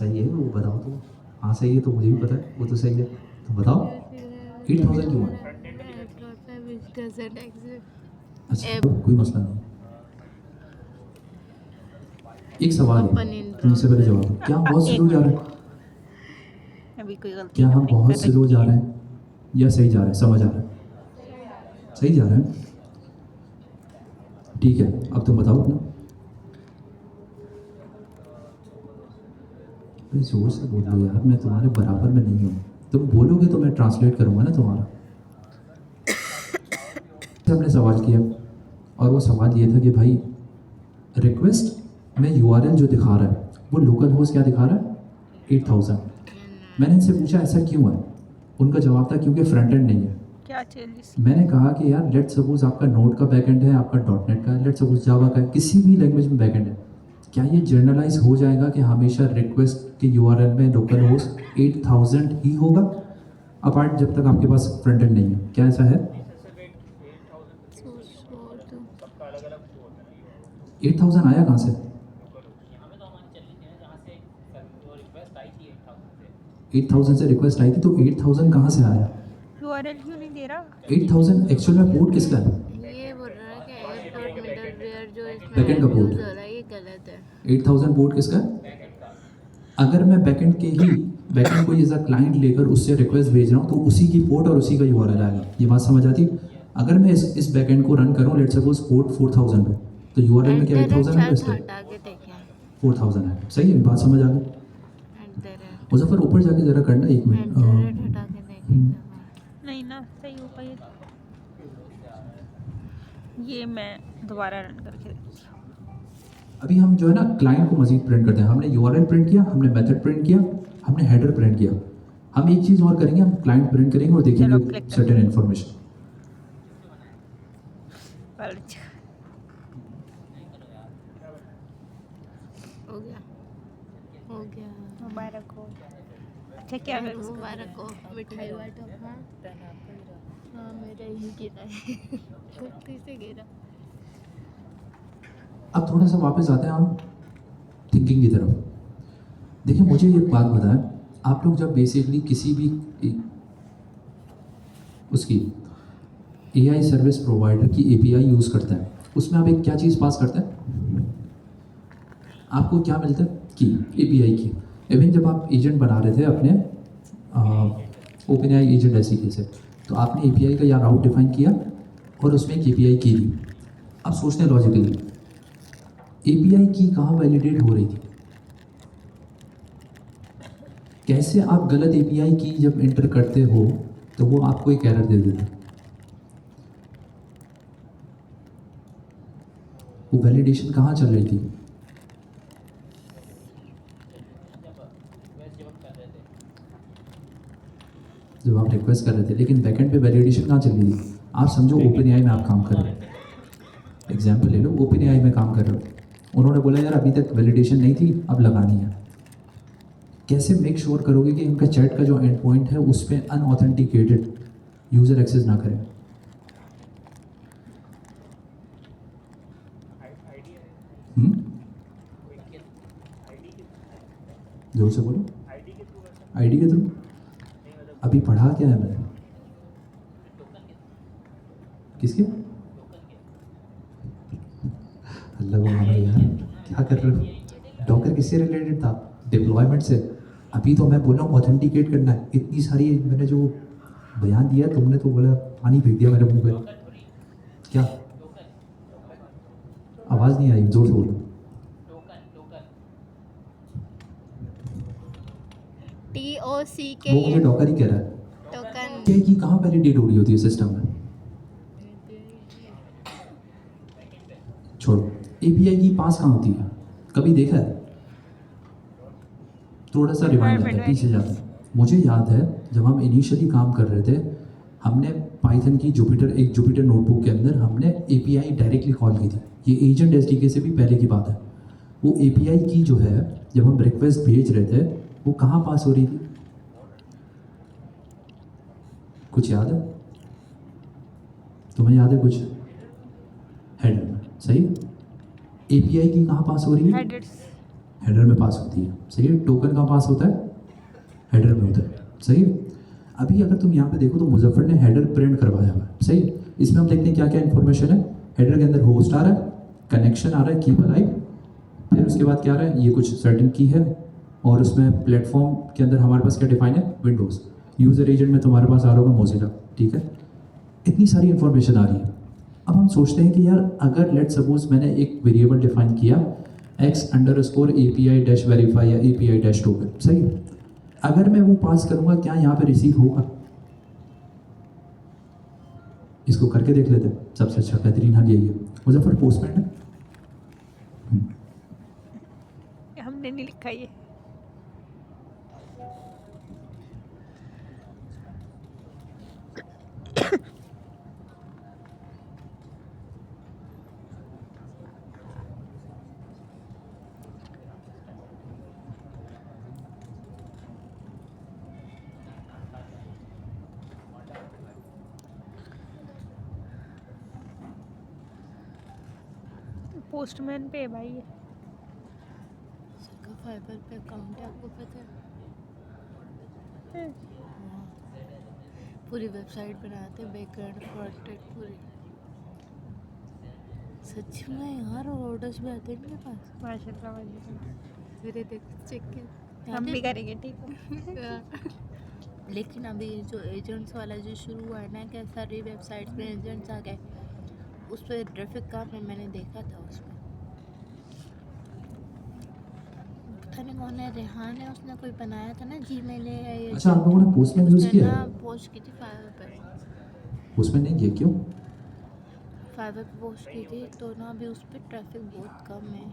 सही है वो, बताओ तो। हाँ सही है तो मुझे भी पता है वो तो सही है, तो बताओ 8000 क्यों है? अच्छा तो कोई मसला नहीं। एक सवाल है, तुम इससे पहले जवाब दो, क्या हम बहुत एक स्लो जा रहे हैं? अभी कोई गलती क्या हम हमने बहुत कर स्लो रखी जा है। रहे हैं या सही जा रहे हैं? समझ आ रहा है? सही जा रहे हैं, ठीक है। अब तुम बताओ अपना। भाई जोर से बोलो यार, मैं तुम्हारे बराबर में नहीं हूँ। तुम बोलोगे तो मैं ट्रांसलेट करूँगा ना तुम्हारा। हमने सवाल किया और वो सवाल ये था कि भाई रिक्वेस्ट में यूआरएल जो दिखा रहा है वो लोकल होस्ट क्या दिखा रहा है? 8000। मैंने इनसे पूछा ऐसा क्यों है? उनका जवाब था क्योंकि फ्रंट एंड नहीं है। क्या चेंजेस? मैंने कहा कि यार लेट सपोज आपका नोड का बैकएंड है, आपका डॉटनेट का है, लेट सपोज जावा का है, किसी भी लैंग्वेज में बैकएंड है, क्या ये जनरलाइज हो जाएगा कि हमेशा रिक्वेस्ट के यूआरएल में लोकल होस्ट 8000 ही होगा अपार्ट जब तक आपके पास फ्रंट एंड नहीं है? क्या ऐसा है? सबका अलग अलग वो होता है। 8000 आया कहाँ से? यहाँ पे तो हमारी चल रही है जहाँ से वो रिक्वेस्ट आई थी 8000 से। 8000 से रिक्वेस्ट आई थी तो 8000 कहाँ से आया? यूआरएल क्यों नहीं दे रहा? 8000 एक्चुअल में पोर्ट किसका है? ये बोल रहा है कि ऐप डॉट मिडलवेयर जो इसमें Backend का यूज port। हो रहा है ये गलत है। 8000 पोर्ट किसका है? अगर मैं बैकएंड के ही बैकएंड को एज अ क्लाइंट लेकर उससे रिक्वेस्ट भेज रहा हूँ तो उसी की पोर्ट और उसी का यूआरएल आएगा। ये बात समझ आती? अगर मैं इस बैकएंड को रन करूँ लेट्स सपोज पोर्ट 4000 पे, तो यूआरएल में क्या 8000 है? शायद इसका हटा के देखें। 4000 है। सही है, बात समझ आ गई। मुजफ्फर ऊपर जाके जरा करना, एक मिनट। हटा के देखें एक दफा। नहीं ना, सही हो पाई। ये मैं दोबारा रन करके देखती हूँ। अभी हम जो है ना क्लाइंट को मजीद प्रिंट करते हैं। हमने यूआरएल प्रिंट किया, हमने मेथड प्रिंट किया, हमने हेडर प्रिंट किया। हम एक चीज़ और करेंगे, हम क्लाइंट प्रिंट करेंगे और चलो, देखेंगे click सर्टेन इन्फॉर्मेशन। हो गया हो गया। मुबारक हो। अच्छा क्या है? मुबारक हो मिठाई बांटो। हाँ हाँ मेरा ही गिरा है गलती से गिरा। अब थोड़ा सा वापस आते हैं हम थिंकिंग की तरफ। देखिए मुझे एक बात बताएं, आप लोग जब बेसिकली किसी भी उसकी एआई सर्विस प्रोवाइडर की एपीआई यूज़ करते हैं, उसमें आप एक क्या चीज़ पास करते हैं? आपको क्या मिलता है? की, एपीआई की। इवन जब आप एजेंट बना रहे थे अपने ओपनएआई एजेंट एसडीके से, तो आपने एपीआई का या राउट डिफाइन किया और उसमें एक एपीआई की दी। अब सोचते हैं लॉजिकली, एपीआई की कहाँ वैलिडेट हो रही थी? कैसे आप गलत एपीआई की जब एंटर करते हो तो वो आपको एक एरर दे देता है? वो वैलिडेशन कहाँ चल रही थी? जब आप रिक्वेस्ट कर रहे थे, लेकिन बैकएंड पे वैलिडेशन कहाँ चल रही थी? आप समझो ओपनएआई में आप काम कर रहे हो, एग्जाम्पल ले लो, ओपनएआई में काम कर रहे हो, उन्होंने बोला यार अभी तक वैलिडेशन नहीं थी, अब लगानी है। कैसे मेक श्योर करोगे कि उनका चैट का जो एंड पॉइंट है उस पर अनऑथेंटिकेटेड यूज़र एक्सेस ना करें? हम्म? जोर से बोलो। आईडी के थ्रू? अभी पढ़ा क्या है मैंने? किसके? अल्लाह को मानो यार, क्या कर रहे हो? डॉकर किससे रिलेटेड था? डिप्लॉयमेंट से। अभी तो मैं बोला ऑथेंटिकेट करना है। इतनी सारी मैंने जो बयान दिया तुमने तो बोला पानी फेंक दिया मेरे मुंह पे। क्या आवाज़ नहीं आई? जोर से बोलो। TOCK वो मुझे डॉकर ही कह रहा है। टोकन। क्या की कहाँ वैलिडेट हो रही होती है सिस्टम में? छोड़ो, एपीआई की पास कहाँ होती है? कभी देखा है? थोड़ा सा रिवाइंड करते हैं, पीछे जाते हैं। मुझे याद है जब हम इनिशियली काम कर रहे थे, हमने पाइथन की एक जुपिटर नोटबुक के अंदर हमने एपीआई डायरेक्टली कॉल की थी। ये एजेंट एसडीके से भी पहले की बात है। वो एपीआई की जो है जब हम रिक्वेस्ट भेज रहे थे वो कहाँ पास हो रही थी? कुछ याद है? तुम्हें याद है कुछ? हेडर में। सही। एपीआई की कहाँ पास हो रही है? हेडर्स। हेडर में पास होती है, सही है। टोकन कहाँ पास होता है? हेडर में होता है, सही है। अभी अगर तुम यहाँ पे देखो तो मुजफ्फर ने हेडर प्रिंट करवाया हुआ है, सही है। इसमें हम देखते हैं क्या क्या इन्फॉर्मेशन है। हेडर के अंदर होस्ट आ रहा है, कनेक्शन आ रहा है, कीप अलाइव, फिर उसके बाद क्या आ रहा है, ये कुछ सर्टेन की है, और उसमें प्लेटफॉर्म के अंदर हमारे पास क्या डिफाइन है, विंडोज़। यूज़र एजेंट में तुम्हारे पास आ रहा होगा मोजिला, ठीक है। इतनी सारी इन्फॉर्मेशन आ रही है। अब हम सोचते हैं कि यार अगर लेट सपोज मैंने एक वेरिएबल डिफाइन किया x_API-verify या API-token, सही है। अगर मैं वो पास करूंगा, क्या यहाँ पे रिसीव होगा? इसको करके देख लेते हैं, सबसे अच्छा बेहतरीन हल यही है। मुजफ्फर पोस्टमैन है। हमने नहीं लिखा ये। पोस्टमैन पे है भाई ये। सबका फाइबर पे अकाउंट है, आपको पता है? हाँ। पूरी वेबसाइट बनाते हैं, बैकग्राउंड फ्रंटेड पूरी। सच में यार, ऑर्डर्स भी आते हैं मेरे पास। माशाल्लाह माशाल्लाह। मेरे देखो चेक के हम भी करेंगे, ठीक है। लेकिन अभी जो एजेंट्स वाला जो शुरू हुआ है ना, क्या सारी वेबसाइट पे एजेंट्स आ गए, उस पर ट्रैफिक कम है, मैंने देखा था उसमें। पता नहीं कौन है, रेहान है, उसने कोई बनाया था ना, जीमेल है ये। अच्छा, आप लोगों ने पोस्टमैन यूज़ उसने किया ना है? पोस्ट की थी फाइवर पे। पोस्टमैन नहीं किया, क्यों? फाइवर पे पोस्ट की थी तो ना अभी उस पर ट्रैफिक बहुत कम है।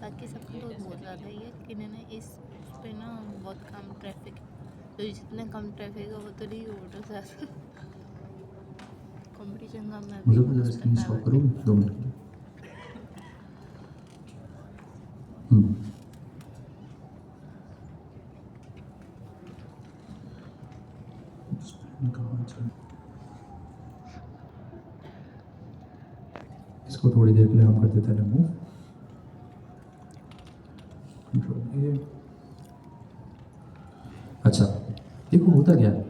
बाकी सब तो बहुत ज़्यादा ही है, लेकिन है ना उस पर ना बहुत कम ट्रैफिक है। तो जितना कम ट्रैफिक है उतनी ही ऑर्डर ज़्यादा। कंपटीशन कम है अभी मुजफ्फर जरा उस स्क्रीन पर स्टॉप फाइवर पे। करोगे 2 मिनट के लिए? हम्म। कहाँ चल- इसको थोड़ी देर के लिए हम कर देते हैं रिमूव। कंट्रोल ए। अच्छा, देखो होता क्या है,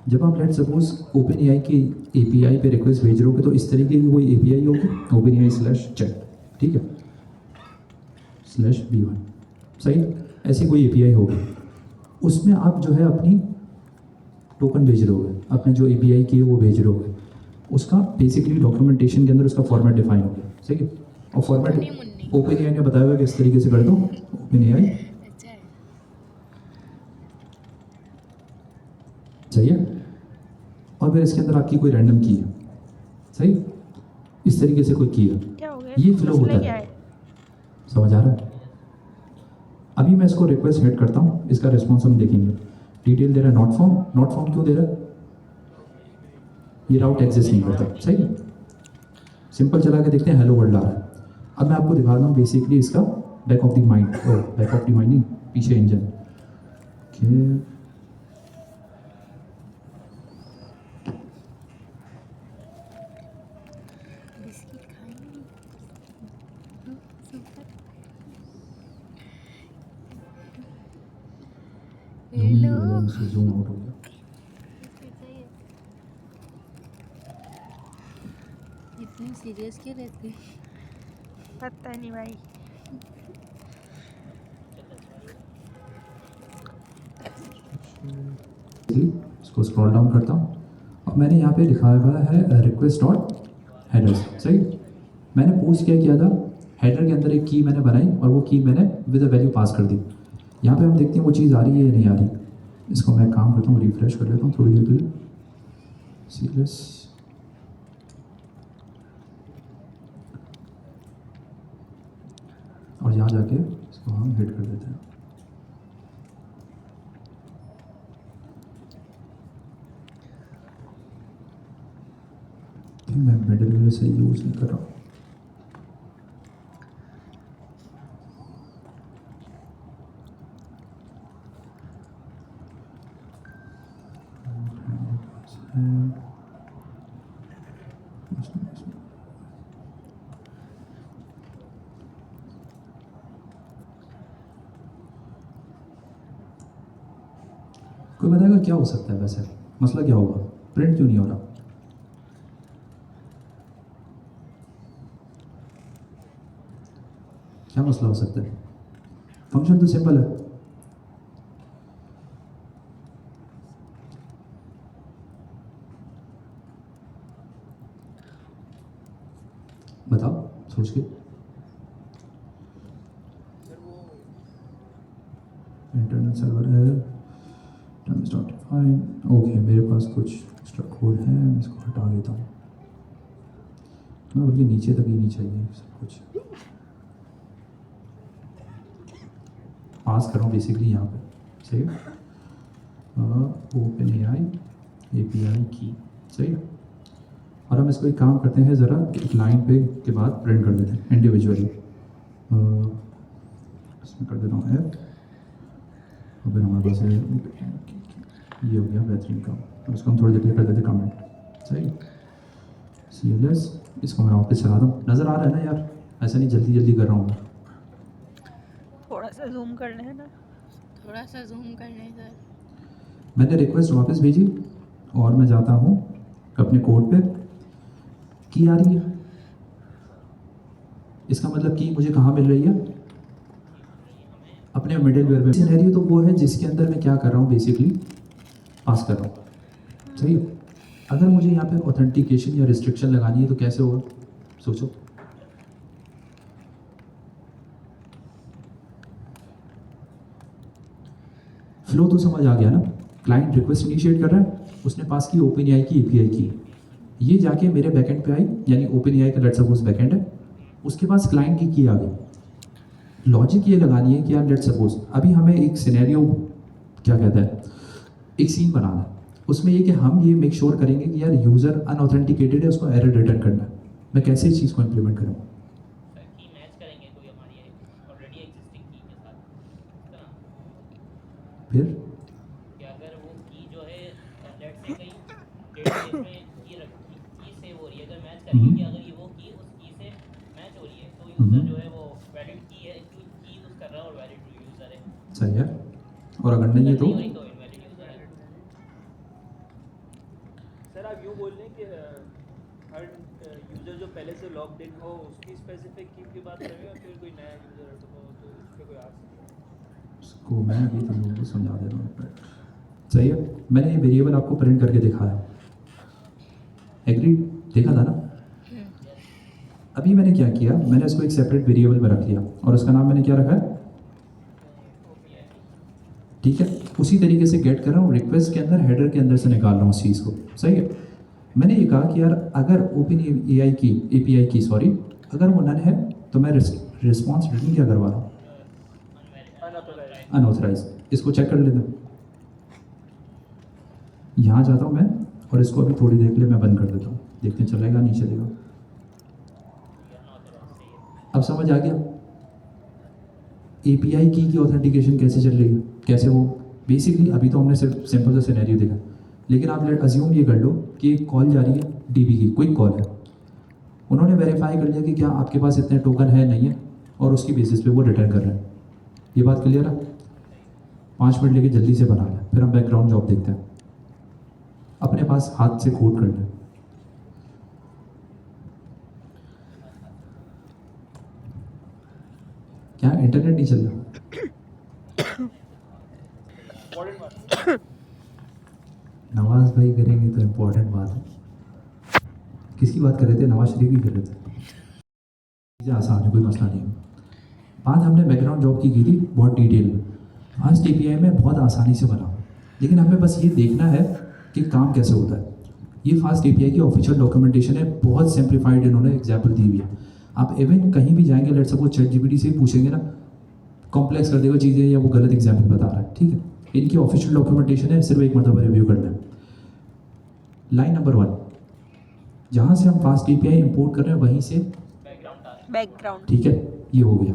जब आप लेट सपोज ओपन एआई की एपीआई पे रिक्वेस्ट भेज रहे हो तो इस तरीके की कोई एपीआई होगी, ओपन एआई/चैट, ठीक है, /v1, सही। ऐसी कोई एपीआई होगी, उसमें आप जो है अपनी टोकन भेज रहे होगे, आपने जो एपीआई की है वो भेज रहे होगे, उसका बेसिकली डॉक्यूमेंटेशन के अंदर उसका फॉर्मेट डिफाइन हो गया, सही है। और Munni format Munni. Open AI ने बताया हुआ कि इस तरीके से कर दो, ओपन एआई, अच्छा है। सही है। और फिर इसके अंदर आपकी कोई रैंडम की है, सही, इस तरीके से कोई की है, क्या हो गया? ये इसका फ्लो मसला होता क्या है, है? समझ आ रहा है? अभी मैं इसको रिक्वेस्ट हेड करता हूँ, इसका रिस्पॉन्स हम देखेंगे। डिटेल दे रहा है नॉट फॉर्म, नॉट फॉर्म क्यों दे रहा है? ये राउट एग्जिस्ट नहीं करता, सही है। सिंपल चला के देखते हैं, हेलो वर्ल्ड आ रहा है। अब मैं आपको दिखा रहा हूँ बेसिकली इसका back of the mind, back of the mind नहीं, पीछे इंजन के। बिस्किट खाएंगे। सुपर। हेलो। जूम आउट हो गया। बिस्किट चाहिए। इतनी सीरियस क्यों रहती है? पता नहीं भाई। इसको स्क्रॉल डाउन करता हूँ और मैंने यहाँ पे लिखा हुआ है रिक्वेस्ट डॉट हेडर्स, सही। मैंने पोस्ट क्या किया था, हेडर के अंदर एक की मैंने बनाई और वो की मैंने विद अ वैल्यू पास कर दी। यहाँ पे हम देखते हैं वो चीज़ आ रही है या नहीं आ रही। इसको मैं काम करता हूँ, रिफ्रेश कर लेता हूँ थोड़ी देर के लिए। सीरियस और यहाँ जाके इसको हम हिट कर देते हैं। मैं मिडिल में से यूज़ नहीं कर रहा हूँ। कोई बताएगा क्या हो सकता है वैसे, मसला क्या होगा, प्रिंट क्यों नहीं हो रहा? क्या मसला हो सकता है? फंक्शन तो सिंपल है। बताओ सोच के। सर वो इंटरनल सर्वर है, time is not defined. Okay, मेरे पास कुछ एक्स्ट्रा कोड है, मैं इसको हटा देता हूँ। मैं बल्कि नीचे तक ही नहीं चाहिए सब कुछ, पास कर रहा हूँ बेसिकली यहाँ पे, सही है। ओपन API की, सही है। और हम इसको एक काम करते हैं, ज़रा एक लाइन पे के बाद प्रिंट कर देते हैं इंडिविजुअली। इसमें कर देता हूँ F, और फिर हमारे पास है ये हो गया बेहतरीन काम। तो इसको हम थोड़ी देर के लिए कर देते कमेंट, सही। CLS, इसको मैं वापस चला दूँ। नज़र आ रहा है ना यार, ऐसा नहीं जल्दी जल्दी कर रहा हूँ मैं। थोड़ा सा जूम कर लें ना। थोड़ा सा जूम करने सर। मैंने रिक्वेस्ट वापस भेजी और मैं जाता हूँ अपने कोड पे। की आ रही है, इसका मतलब की मुझे कहाँ मिल रही है? अपने मिडिलवेयर में। सिनेरियो तो वो है जिसके अंदर मैं क्या कर रहा हूँ, बेसिकली पास कर रहा हूँ, सही है। अगर मुझे यहाँ पे ऑथेंटिकेशन या रिस्ट्रिक्शन लगानी है तो कैसे होगा, सोचो। फ्लो तो समझ आ गया ना। क्लाइंट रिक्वेस्ट इनिशिएट कर रहा है, उसने पास की OpenAI की API की, ये जाके मेरे बैकएंड पे आई, यानी OpenAI का लेट्स सपोज बैकएंड है, उसके पास क्लाइंट की आ गई। लॉजिक ये लगानी है कि यार लेट्स सपोज अभी हमें एक सिनेरियो, क्या कहता है, एक सीन बनाना है, उसमें ये कि हम ये मेक श्योर करेंगे कि यार यूज़र अनऑथेंटिकेटेड है, उसको एरर रिटर्न करना है। मैं कैसे इस चीज़ को इम्प्लीमेंट करूँ? की मैच करेंगे कोई हमारी ऑलरेडी एग्जिस्टिंग की के साथ, है ना? फिर कि अगर वो की जो है लेट्स से कहीं डेटाबेस में की सेव हो रही है, अगर मैच करेंगे कि अगर ये वो की उस की से मैच हो रही है तो यूज़र जो है वो वैलिड की है, की यूज़ कर रहा है और वैलिड यूज़र है। सही है, और अगर नहीं है तो नहीं तो इनवैलिड यूज़र है। सर आप यूँ बोल रहे हैं कि हर यूज़र जो पहले से लॉग्ड इन हो उसकी स्पेसिफिक की बात कर रहे हो, या फिर कोई नया यूज़र हो तो उस पर कोई आ सकता है? उसको मैं अभी तुम लोगों को समझा दे रहा हूँ। सही है, मैंने ये वेरिएबल आपको प्रिंट करके दिखाया, एग्री, देखा था ना। अभी मैंने क्या किया, मैंने इसको एक सेपरेट वेरिएबल में रख लिया और उसका नाम मैंने क्या रखा है, ठीक है। उसी तरीके से गेट कर रहा हूँ, रिक्वेस्ट के अंदर हेडर के अंदर से निकाल रहा हूँ उस चीज़ को, सही है। मैंने ये कहा कि यार अगर OpenAI की API की सॉरी अगर वो नन है तो मैं रिस्पॉन्स रिटर्न क्या करवा रहा हूँ, अनऑथराइज। इसको चेक कर लेते हैं, यहाँ जाता हूँ मैं और इसको अभी थोड़ी देर के लिए मैं बंद कर देता हूँ, देखते हैं चलेगा नहीं चलेगा। अब समझ आ गया API की ऑथेंटिकेशन कैसे चल रही है, कैसे वो बेसिकली। अभी तो हमने सिर्फ सिंपल सा सिनेरियो देखा, लेकिन आप अज्यूम ये कर लो कि एक कॉल जा रही है DB की, क्विक कॉल है, उन्होंने वेरीफाई कर लिया कि क्या आपके पास इतने टोकन है नहीं है, और उसकी बेसिस पे वो रिटर्न कर रहे हैं। ये बात क्लियर है? 5 मिनट लेके जल्दी से बना लें, फिर हम बैकग्राउंड जॉब देखते हैं, अपने पास हाथ से कोड कर लें। क्या इंटरनेट नहीं चल रहा? नवाज भाई करेंगे तो इम्पोर्टेंट बात है। किसकी बात कर रहे थे? नवाज शरीफ की कर रहे थे। चीज़ें आसान है, कोई मसला नहीं है। बात हमने बैकग्राउंड जॉब की थी बहुत डिटेल में। फास्ट API में बहुत आसानी से बना, लेकिन हमें बस ये देखना है कि काम कैसे होता है। ये फास्ट API की ऑफिशियल डॉक्यूमेंटेशन है, बहुत सिंप्लीफाइड इन्होंने एग्जाम्पल दी हुई है। आप इवन कहीं भी जाएंगे, लेट्स सपोज ChatGPT से ही पूछेंगे ना, कॉम्प्लेक्स कर देगा चीज़ें या वो गलत एग्जाम्पल बता रहा है, ठीक है। इनकी ऑफिशियल डॉक्यूमेंटेशन है, सिर्फ एक मरतबा रिव्यू करना है। लाइन नंबर 1, जहाँ से हम फास्ट API इंपोर्ट कर रहे हैं वहीं से बैकग्राउंड, ठीक है, ये हो गया।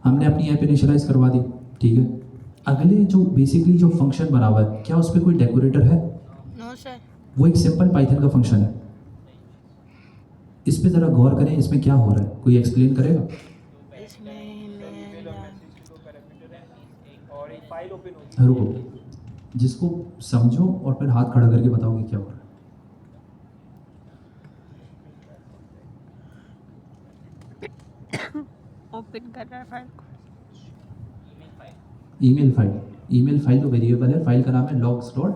हमने अपनी ऐप इनिशियलाइज करवा दी, ठीक है। अगले जो बेसिकली जो फंक्शन बना हुआ है, क्या उस पर कोई डेकोरेटर है? No sir. वो एक सिंपल पाइथन का फंक्शन है। इस पे ज़रा गौर करें, इसमें क्या हो रहा है, कोई एक्सप्लेन करेगा? इसमें और एक फाइल ओपन होती है। रुको, जिसको समझो और फिर हाथ खड़ा करके बताओ कि क्या हो रहा है। ओपन कर रहा है फाइल को। ईमेल फाइल तो वेरिएबल है, फाइल का नाम है logs.txt।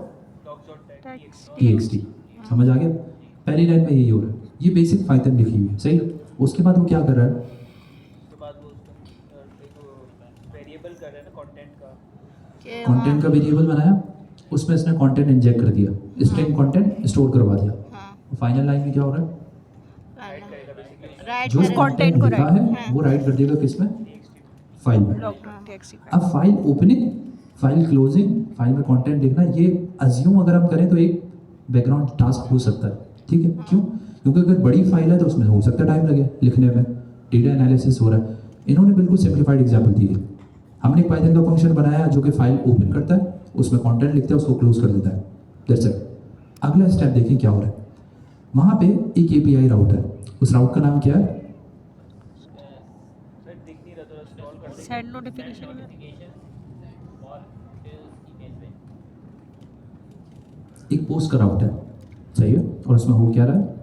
समझ आ गया? पहली लाइन में यही हो रहा है, ये बेसिक पाइथन लिखी हुई है, सही। उसके बाद वो क्या कर रहा है, उसके बाद वो उसका वेरिएबल कर रहे हैं ना कंटेंट का। कि कंटेंट का वेरिएबल बनाया, उसमें इसने कंटेंट इंजेक्ट कर दिया, स्ट्रिंग कंटेंट स्टोर करवा दिया। हाँ फाइनल लाइन में क्या हो रहा है, राइट जो करेक्ट कंटेंट को लिखा है वो राइट कर देगा किसमें, फाइल में। log.txt अब file opening, file closing, file में कंटेंट देखना, ये अज्यूम अगर हम करें तो एक बैकग्राउंड टास्क हो सकता है, ठीक है। क्यों? क्योंकि अगर बड़ी फाइल है तो उसमें हो सकता है टाइम लगे लिखने में, डेटा एनालिसिस हो रहा है। इन्होंने बिल्कुल सिंप्लीफाइड एग्जाम्पल दी है। हमने एक पाइथन का फंक्शन बनाया जो कि फाइल ओपन करता है, उसमें कंटेंट लिखता है, उसको क्लोज कर देता है, दैट्स इट। अगला स्टेप देखिए क्या हो रहा है, वहाँ पे एक एपीआई राउट है, उस राउट का नाम क्या है, सर दिख नहीं रहा, थोड़ा स्क्रॉल कर देंगे। सेंड नोटिफिकेशन में एक पोस्ट का राउट है, सही है। और उसमें हो क्या रहा है,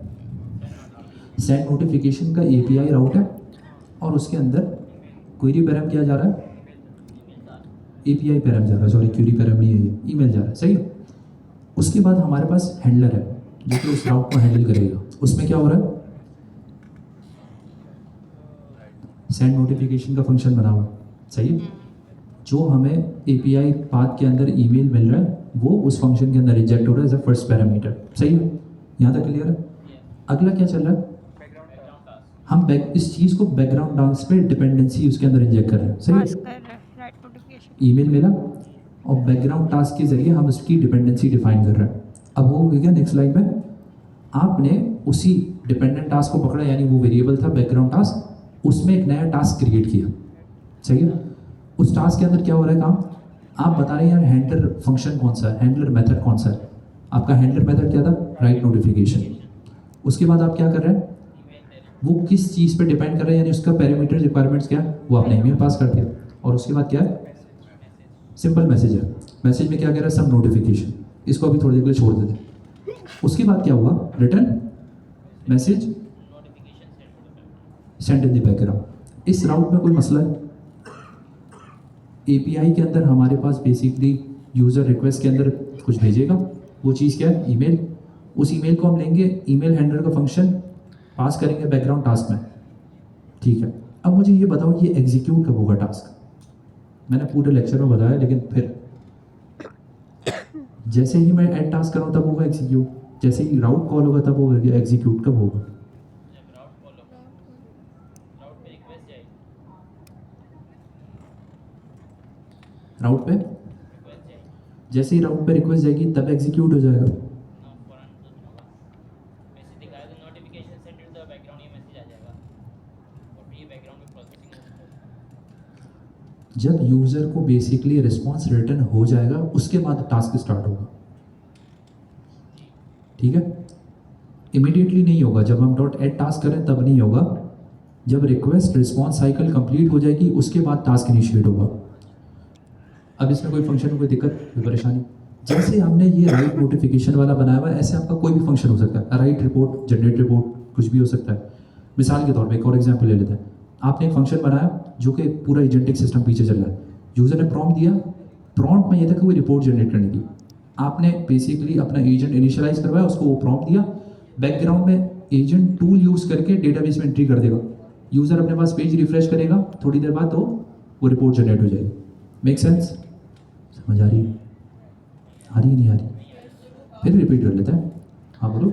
सेंड नोटिफिकेशन का एपीआई राउट है, और उसके अंदर क्वेरी पैराम किया जा रहा है, एपीआई पैराम जा रहा है, सॉरी क्वेरी पैराम नहीं है, ये ईमेल जा रहा है, सही है। उसके बाद हमारे पास हैंडलर है जो कि उस राउट को हैंडल करेगा। उसमें क्या हो रहा है, सेंड नोटिफिकेशन का फंक्शन बना हुआ, सही है। जो हमें एपीआई पाथ के अंदर ईमेल मिल रहा है वो उस फंक्शन के अंदर रिजेक्ट हो रहा है एज अ फर्स्ट पैरामीटर, सही है। यहाँ तक क्लियर है? अगला क्या चल रहा है, हम इस चीज़ को बैकग्राउंड टास्क पे डिपेंडेंसी उसके अंदर इंजेक्ट कर रहे हैं, सही पास है। कर रहा है राइट नोटिफिकेशन। ईमेल मिला और बैकग्राउंड टास्क के जरिए हम उसकी डिपेंडेंसी डिफाइन कर रहे हैं। अब वो हो गया नेक्स्ट स्लाइड में, आपने उसी डिपेंडेंट टास्क को पकड़ा, यानी वो वेरिएबल था बैकग्राउंड टास्क, उसमें एक नया टास्क क्रिएट किया, सही है। उस टास्क के अंदर क्या हो रहा है काम, आप बता रहे हैं यार हैंडलर फंक्शन कौन सा है, हैंडलर मेथड कौन सा है। आपका हैंडलर मेथड क्या था, राइट नोटिफिकेशन। उसके बाद आप क्या कर रहे हैं, वो किस चीज़ पे डिपेंड कर रहे हैं, यानी उसका पैरामीटर रिक्वायरमेंट्स क्या है, वो आपने ईमेल पास कर दिया। और उसके बाद क्या है, सिंपल मैसेज है। मैसेज में क्या कह रहा है, सब नोटिफिकेशन, इसको अभी थोड़ी देर के लिए छोड़ देते हैं। उसके बाद क्या हुआ, return message send in the background. इस राउट में कोई मसला है, एपीआई के अंदर हमारे पास बेसिकली यूज़र रिक्वेस्ट के अंदर कुछ भेजेगा, वो चीज़ क्या है, ईमेल। उस ईमेल को हम लेंगे, ईमेल हैंडलर का फंक्शन पास करेंगे बैकग्राउंड टास्क में, ठीक है। अब मुझे ये बताओ ये एग्जीक्यूट कब होगा टास्क, मैंने पूरे लेक्चर में बताया, लेकिन फिर जैसे ही मैं ऐड टास्क करूँ तब होगा एग्जीक्यूट, जैसे ही राउट कॉल होगा तब होगा एग्जीक्यूट, कब होगा, राउट पे, जैसे ही राउट पे रिक्वेस्ट जाएगी तब एग्जीक्यूट हो जाएगा। जब यूज़र को बेसिकली रिस्पॉन्स रिटर्न हो जाएगा उसके बाद टास्क स्टार्ट होगा, ठीक है। इमीडिएटली नहीं होगा, जब हम डॉट ऐड टास्क करें तब नहीं होगा, जब रिक्वेस्ट रिस्पॉन्स साइकिल कंप्लीट हो जाएगी उसके बाद टास्क इनिशिएट होगा। अब इसमें कोई फंक्शन, कोई दिक्कत, कोई परेशानी, जैसे हमने ये राइट नोटिफिकेशन वाला बनाया हुआ है ऐसे आपका कोई भी फंक्शन हो सकता है, राइट रिपोर्ट, जनरेट रिपोर्ट, कुछ भी हो सकता है। मिसाल के तौर पे एक और एग्जांपल ले लेते हैं, आपने एक फंक्शन बनाया जो कि पूरा एजेंटिक सिस्टम पीछे चल रहा है, यूज़र ने प्रॉम्प्ट दिया, प्रॉम्प्ट में ये था कि कोई रिपोर्ट जनरेट करने की, आपने बेसिकली अपना एजेंट इनिशियलाइज करवाया, उसको वो प्रॉम्प्ट दिया, बैकग्राउंड में एजेंट टूल यूज़ करके डेटाबेस में एंट्री कर देगा, यूज़र अपने पास पेज रिफ्रेश करेगा, थोड़ी देर बाद तो वो रिपोर्ट जनरेट हो जाएगी। Make sense? समझ आ रही है? आ रही है नहीं आ रही? फिर रिपीट कर लेता है, हाँ बोलो।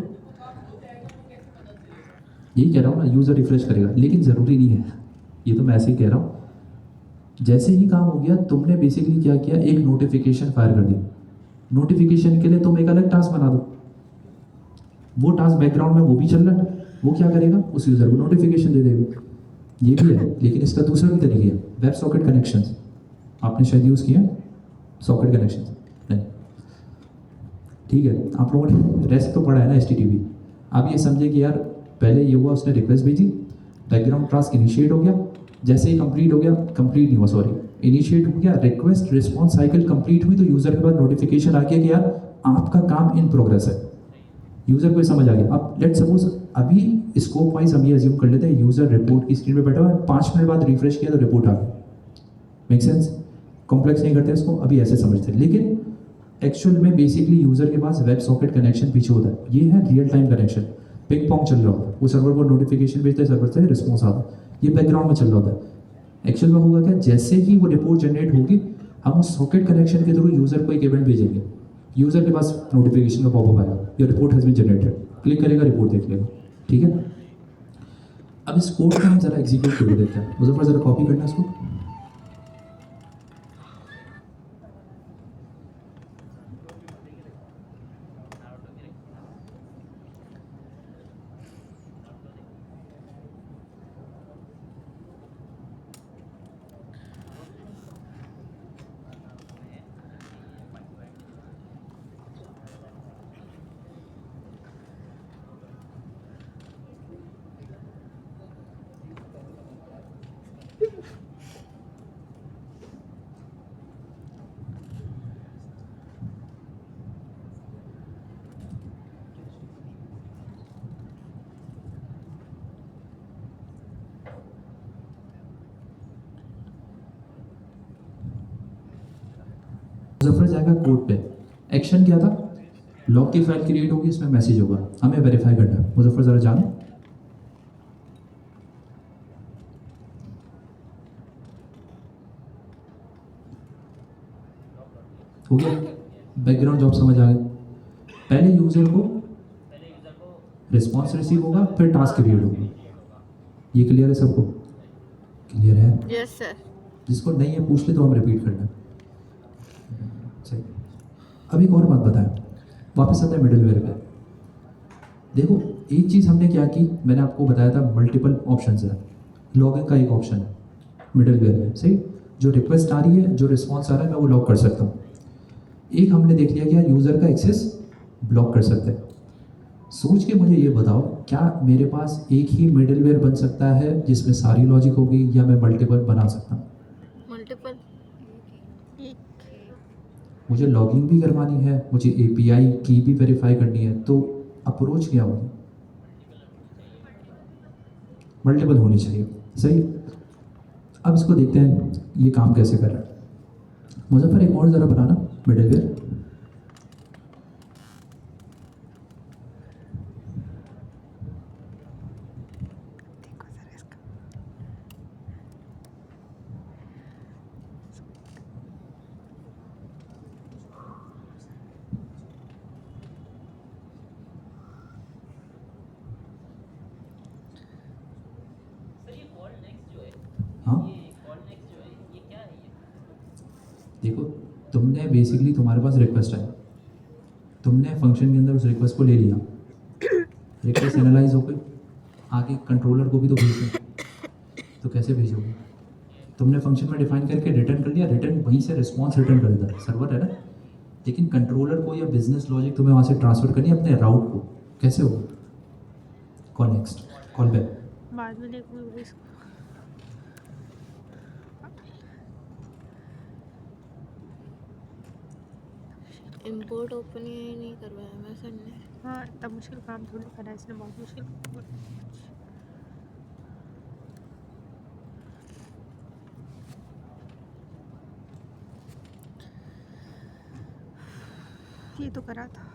यही कह रहा हूँ ना, यूज़र रिफ्रेश करेगा, लेकिन ज़रूरी नहीं है, ये तो मैं ऐसे ही कह रहा हूँ। जैसे ही काम हो गया तुमने बेसिकली क्या किया, एक नोटिफिकेशन फायर कर दी, नोटिफिकेशन के लिए तुम एक अलग टास्क बना दो, वो टास्क बैकग्राउंड में वो भी चल रहा है, वो क्या करेगा, उस यूज़र को नोटिफिकेशन दे देगा। ये भी है, लेकिन इसका दूसरा भी तरीका है, वेब सॉकेट कनेक्शंस, आपने शायद यूज़ किया सॉकेट कनेक्शंस नहीं, ठीक है। आप लोगों ने रेस्ट तो पढ़ा है ना, HTTP। आप ये समझे कि यार पहले ये हुआ, उसने रिक्वेस्ट भेजी, बैकग्राउंड टास्क इनिशिएट हो गया, जैसे ही कंप्लीट हो गया, कंप्लीट नहीं हुआ सॉरी, इनिशिएट हो गया, रिक्वेस्ट रिस्पॉन्स साइकिल कंप्लीट हुई तो यूजर के पास नोटिफिकेशन आ गया कि यार आपका काम इन प्रोग्रेस है। यूजर को ये समझ आ गया। अब लेट सपोज अभी स्कोप वाइज हम ये अज्यूम कर लेते हैं यूजर रिपोर्ट की स्क्रीन पे बैठा हुआ है, 5 मिनट बाद रिफ्रेश किया तो रिपोर्ट आ गई। Make sense? कॉम्प्लेक्स नहीं करते इसको, अभी ऐसे समझते हैं। लेकिन एक्चुअल में बेसिकली यूजर के पास वेब सॉकेट कनेक्शन पीछे होता है, ये है real time connection. Ping pong चल रहा होता है, वो सर्वर को नोटिफिकेशन भेजता है, सर्वर से रिस्पॉन्स आता है, ये बैकग्राउंड में चल रहा होता है। एक्चुअल में होगा क्या, जैसे ही वो रिपोर्ट जनरेट होगी हम उस सॉकेट कनेक्शन के थ्रू यूजर को एक इवेंट भेजेंगे, यूजर के पास नोटिफिकेशन का पॉपअप आएगा, your report has been generated, click करेगा, रिपोर्ट देख लेगा। ठीक है, अब इस कोड को हम जरा एग्जीक्यूट करके देखते हैं। मुजफ्फर जरा कॉपी करना इसको। मुजफ्फर जाएगा कोड पे, एक्शन क्या था, लॉग की फाइल क्रिएट होगी, इसमें मैसेज होगा, हमें वेरीफाई करना है। मुजफ्फर जरा जानो, हो गया, बैकग्राउंड जॉब समझ आ गया। पहले यूजर को रिस्पॉन्स रिसीव होगा, फिर टास्क क्रिएट होगा। ये क्लियर है सबको? क्लियर है? Yes sir. जिसको नहीं है पूछ ले तो हम रिपीट करना। सही। अब एक और बात बताएं, वापस आता है मिडिलवेयर पे। देखो एक चीज़ हमने क्या की, मैंने आपको बताया था मल्टीपल ऑप्शंस है, लॉगिंग का एक ऑप्शन है मिडिलवेयर में, सही। जो रिक्वेस्ट आ रही है, जो रिस्पॉन्स आ रहा है, मैं वो लॉक कर सकता हूँ। एक हमने देख लिया कि यूज़र का एक्सेस ब्लॉक कर सकते हैं। सोच के मुझे ये बताओ, क्या मेरे पास एक ही मिडिलवेयर बन सकता है जिसमें सारी लॉजिक होगी, या मैं मल्टीपल बना सकता हूँ? मल्टीपल। मुझे लॉगिंग भी करवानी है, मुझे एपीआई की भी वेरीफाई करनी है, तो अप्रोच क्या होगी? मल्टीपल होनी चाहिए, सही। अब इसको देखते हैं ये काम कैसे कर रहा है। मुजफ्फर एक और ज़रा बनाना मिडिलवेयर। देखो जरा इसका। सर ये कॉल नेक्स्ट जो है, हाँ ये कॉल नेक्स्ट जो है ये क्या है ये? देखो, तुमने बेसिकली तुम्हारे पास रिक्वेस्ट है, तुमने फंक्शन के अंदर उस रिक्वेस्ट को ले लिया, रिक्वेस्ट एनालाइज हो गई, आगे कंट्रोलर को भी तो भेजना, तो कैसे भेजोगे? तुमने फंक्शन में डिफाइन करके रिटर्न कर लिया, रिटर्न वहीं से रिस्पॉन्स रिटर्न कर देता है, सर्वर है ना। लेकिन कंट्रोलर को या बिजनेस लॉजिक तुम्हें वहाँ से ट्रांसफर करनी है अपने राउट को, कैसे होगा? Call next, call back. बाद में देखूंगी इसको। इंपोर्ट ओपन ही नहीं करवाया मैं सर ने। हाँ इतना मुश्किल काम थोड़ी करा, इसने बहुत मुश्किल काम करा। ये तो करा था।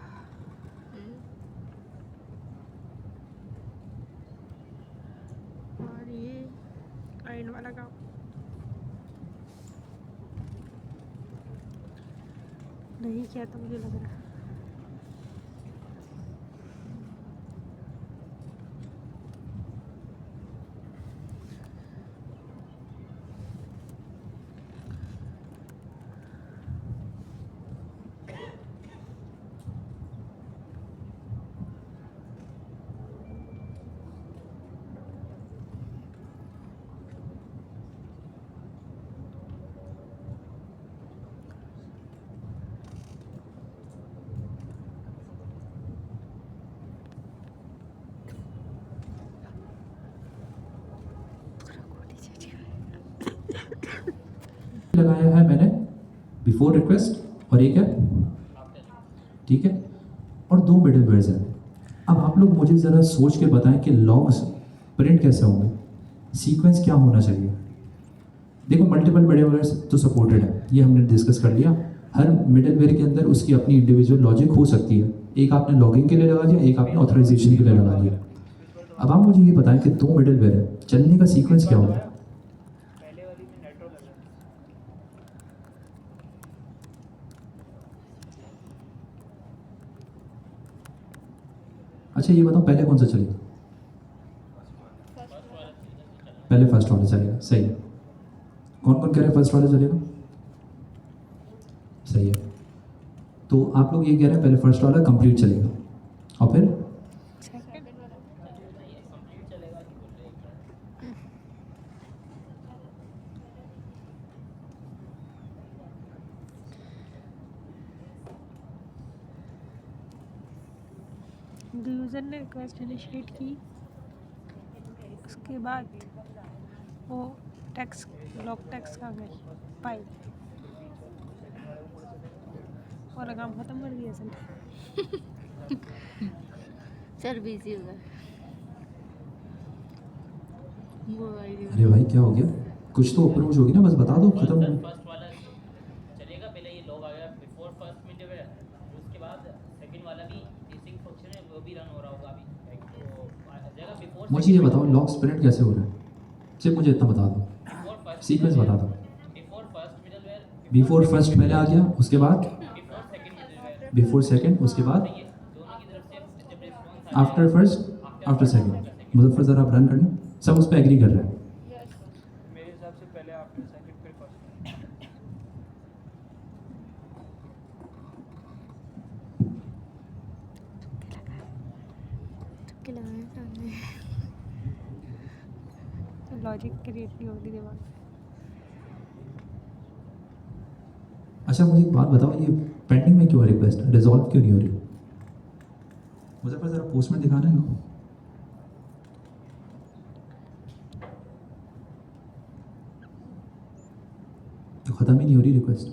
और ये एंड वाला काम नहीं किया तो मुझे लग रहा है। लगाया है मैंने बिफोर रिक्वेस्ट और एक है, ठीक है, और दो मिडलवेयर्स हैं। अब आप लोग मुझे ज़रा सोच के बताएं कि लॉग्स प्रिंट कैसे होंगे, सीक्वेंस क्या होना चाहिए। देखो मल्टीपल मिडलवेयर्स तो सपोर्टेड है, ये हमने डिस्कस कर लिया। हर मिडलवेयर के अंदर उसकी अपनी इंडिविजुअल लॉजिक हो सकती है। एक आपने लॉगिंग के लिए लगा दिया, एक आपने ऑथराइजेशन के लिए लगा दिया। अब आप मुझे ये बताएं कि दो मिडलवेयर है, चलने का सीक्वेंस क्या होगा। पहले वाली में नेटवर्क लगा। अच्छा ये बताओ पहले कौन सा चलेगा। पहले फर्स्ट वाला चलेगा, सही है। कौन कौन कह रहे हैं फर्स्ट वाला चलेगा, सही है। तो आप लोग ये कह रहे हैं पहले फर्स्ट वाला कंप्लीट चलेगा और फिर यूज़र ने रिक्वेस्ट इनिशिएट की, उसके बाद वो टेक्स्ट लॉग टेक्स्ट आ गई फाइल, और काम ख़त्म कर दिया सर। सर बिजी होगा मोबाइल। अरे भाई क्या हो गया, कुछ तो अप्रोच होगी ना, बस बता दो खत्म हो। फर्स्ट वाला चलेगा, पहले ये लॉग आ गया बिफोर फर्स्ट मिडलवेयर, उसके बाद सेकंड वाला भी एसिंक फंक्शन है वो भी रन हो रहा होगा अभी, तो आ जाएगा बिफोर। मुझे ये बताओ लॉग स्प्लिट कैसे हो रहा है, सिर्फ मुझे इतना बता दो, सीक्वेंस बता दो। Before first middleware, before first पहले आ गया, उसके बाद before second middleware, before second, उसके बाद ये दोनों की तरफ से जब response after first after second. Muzaffar ज़रा आप रन करना, सब उस पर एग्री कर रहे हैं। मेरे हिसाब से पहले आफ्टर सेकंड फिर फर्स्ट। तुक्के लगाए सामने। लॉजिक क्रिएट नहीं होती दिमाग। अच्छा मुझे एक बात बताओ, ये पेंडिंग में क्यों है रिक्वेस्ट, रिजॉल्व क्यों नहीं हो रही। मुजफ्फर ज़रा पोस्टमेंट दिखाना है ना। तो ख़त्म ही नहीं हो रही रिक्वेस्ट।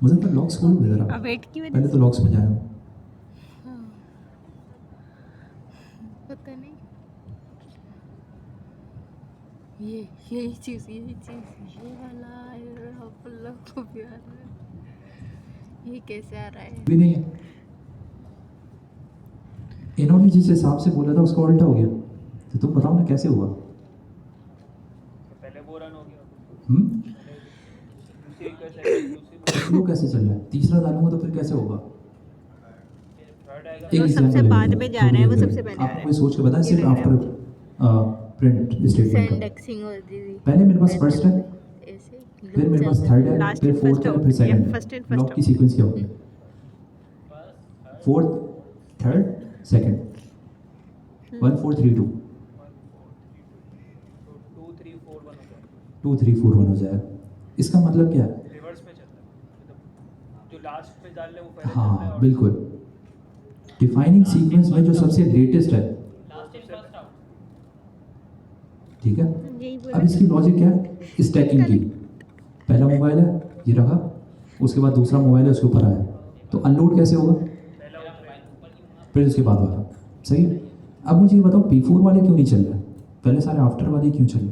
मुजफ्फर लॉक्स खोलो ज़रा, अवेट की वजह पहले तो लॉक्स में जाए। हाँ पता नहीं, यही चीज़ ये वाला अल्लाह को प्यार है, ये कैसे आ रहा है। भी नहीं है, इन्होंने जिस हिसाब से बोला था उसका उल्टा हो गया, तो तुम बताओ ना कैसे हुआ। तो पहले वो रन हो गया, दूसरी रिक्वेस्ट आई, दूसरी वो कैसे चल रहा है, तीसरा डालूंगा तो फिर कैसे होगा। थर्ड आएगा। एक वो example सबसे ले बाद लेते में हैं, जा रहा है, वो थोड़ी सबसे देर पहले में। आ रहा आप है। कोई सोच के बताएं, सिर्फ ये आफ्टर प्रिंट स्टेटमेंट सेंड का। एक्सिंग होती थी पहले मेरे पास फर्स्ट है, ऐसे फिर मेरे पास थर्ड है, Last फिर in फोर्थ first है, out, फिर या सेकंड first in है। first लॉक की out। सीक्वेंस क्या होगी, फर्स्ट फोर्थ थर्ड सेकंड, 1 4 3 2 तो 2 3 4 1 हो गया, 2 3 4 1 हो जाएगा। इसका मतलब क्या है, रिवर्स में चलता है, मतलब जो लास्ट में डाल रहे हैं वो पहले चलता है हाँ और बिल्कुल, डिफाइनिंग सीक्वेंस में जो सबसे लेटेस्ट है, लास्ट इन फर्स्ट आउट। ठीक है। यही बोला अब इसकी लॉजिक क्या है, स्टैकिंग की। पहला मोबाइल है ये रखा, उसके बाद दूसरा मोबाइल है उसके ऊपर आया, तो अनलोड कैसे होगा, पहला वो फिर उसके बाद वाला, सही है। अब मुझे ये बताओ P4 वाले क्यों नहीं चल रहे, पहले सारे आफ्टर वाले क्यों चल रहे,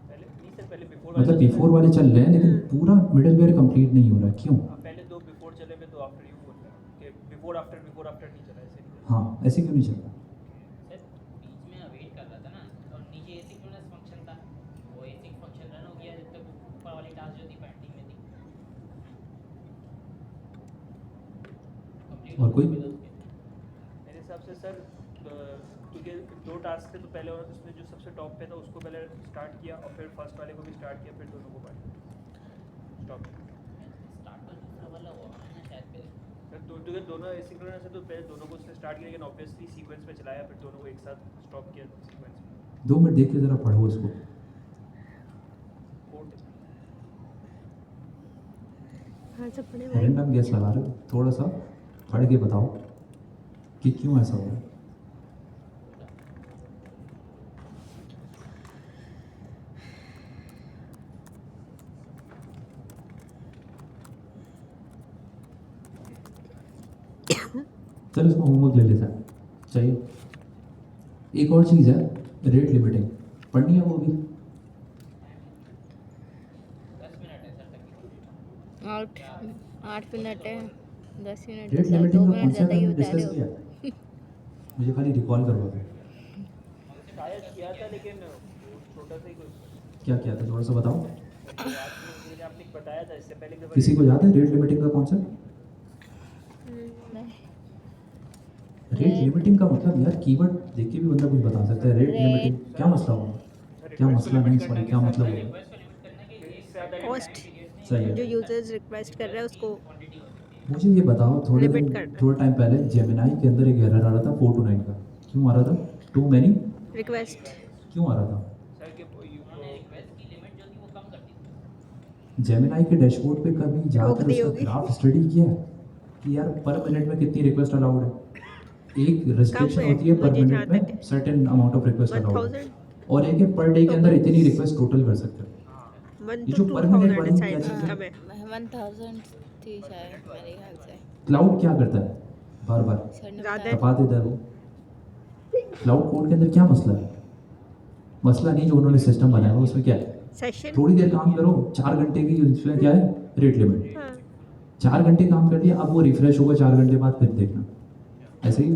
पहले नहीं सर, पहले बिफोर मतलब P4 वाले चल रहे हैं लेकिन पूरा मिडलवेयर कंप्लीट नहीं हो रहा है, क्यों। पहले दो बिफोर चले हुए, दो आफ्टर, यूँ बोल रहे हैं कि बिफोर आफ्टर नहीं चला, ऐसे नहीं हाँ ऐसे क्यों नहीं चल रहा। सर बीच में अवेट कर रहा था ना, और नीचे एसिंक्रोनस फंक्शन था, वो एसिंक फंक्शन रन हो गया जब तक ऊपर वाली टास्क जो थी पेंडिंग में थी। Complete और कोई? हो गया उसके। मेरे हिसाब से सर क्योंकि दो टास्क थे, तो पहले उसने जो सबसे टॉप पे था उसको पहले स्टार्ट किया और फिर फर्स्ट वाले को भी स्टार्ट किया, फिर दोनों को स्टॉप किया। स्टार्ट तो दूसरा वाला हुआ ना शायद पहले। सर क्योंकि दोनों एसिंक्रोनस है तो पहले दोनों को उसने स्टार्ट किया, लेकिन ऑब्वियसली सीक्वेंस में चलाया, फिर दोनों को एक साथ स्टॉप किया सीक्वेंस में। 2 मिनट देख के ज़रा पढ़ो उसको। फोर्थ हाँ सब पढ़े भाई। रैंडम गैस लगा रहे हो, थोड़ा सा पढ़ के बताओ कि क्यों ऐसा हो रहा है। चलो इसको होमवर्क ले लेते हैं, चाहिए। एक और चीज़ है रेट लिमिटिंग, पढ़नी है वो भी। 10 मिनट है सर तक। 8 मिनट है, 10 मिनट रेट सर, 2 लिमिटिंग का मिनट कॉन्सेप्ट ज़्यादा ही हमने बता रहे डिस्कस हो। किया, मुझे खाली रिकॉल करवा दो। शायद किया था लेकिन छोटा सा ही कुछ क्या किया था थोड़ा सा बताओ, आपने बताया था इससे पहले कि किसी को याद है रेट लिमिटिंग का कॉन्सेप्ट? नहीं। रेट लिमिटिंग का मतलब यार कीवर्ड देख के भी बंदा कुछ बता सकता है। रेट लिमिटिंग क्या मसला होगा, क्या मसला नहीं, सॉरी क्या मतलब होगा? रिक्वेस्ट को लिमिट करना कि एक से ज़्यादा कॉस्ट सही जो है। यूजर्स रिक्वेस्ट कर रहा है उसको क्वांटिटी होती है। मुझे ये बताओ, Limit करना। थोड़ा टाइम पहले जेमिनाई के अंदर एक एरर आ रहा था 4 to 9 का, क्यों आ रहा था? टू मैनी रिक्वेस्ट क्यों आ रहा था? सर के उन्होंने रिक्वेस्ट की लिमिट जो थी वो कम कर दी। जेमिनाई के डैशबोर्ड पे कभी जाकर दी उसका होगी। ग्राफ स्टडी किया है कि यार पर मिनट में कितनी रिक्वेस्ट अलाउड है? एक रिस्ट्रिक्शन है? होती है पर मुझे मिनट जहाँ तक में certain amount of request allowed, 1000 और एक है पर डे के अंदर इतनी रिक्वेस्ट टोटल कर सकते हो। 1 ये to जो per minute 2000 वाली शायद क्या चीज़ है? कम है। 1000 थी शायद मेरे ख्याल से। क्लाउड क्या करता है? बार बार सर ने ज़्यादा बताया। तपा देता है वो। क्लाउड कोड के अंदर क्या मसला है? मसला नहीं, जो उन्होंने सिस्टम बनाया हुआ उसमें क्या है? सेशन थोड़ी देर काम करो, 4 घंटे की उसमें क्या है? Rate limit. हाँ 4 घंटे काम कर लिया, अब वो रिफ्रेश होगा 4 घंटे बाद, फिर देखना। ऐसे ही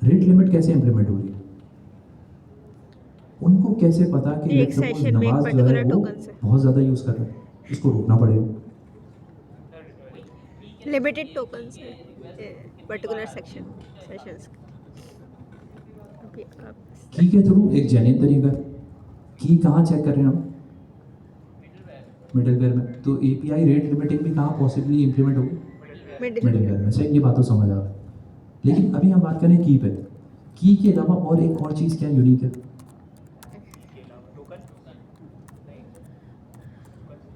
रेट लिमिट कैसे इंप्लीमेंट हो रही है? उनको कैसे पता कि एक let's suppose session में एक नवाज जो है particular वो token से। बहुत ज़्यादा यूज़ कर रहा है, इसको रोकना पड़ेगा। लिमिटेड टोकन्स है पर्टिकुलर सेशंस। अभी आप की के थ्रू एक जेन्युइन तरीका है। की कहाँ चेक कर रहे हैं हम? मिडलवेयर में। तो एपीआई रेट लिमिटिंग भी कहाँ पॉसिबली इंप्लीमेंट होगी? मिडिल मिडलवेयर में। सही, ये बात तो समझ आ रहा है। लेकिन अभी हम बात करें की पे। की के अलावा और एक और चीज़ क्या यूनिक है?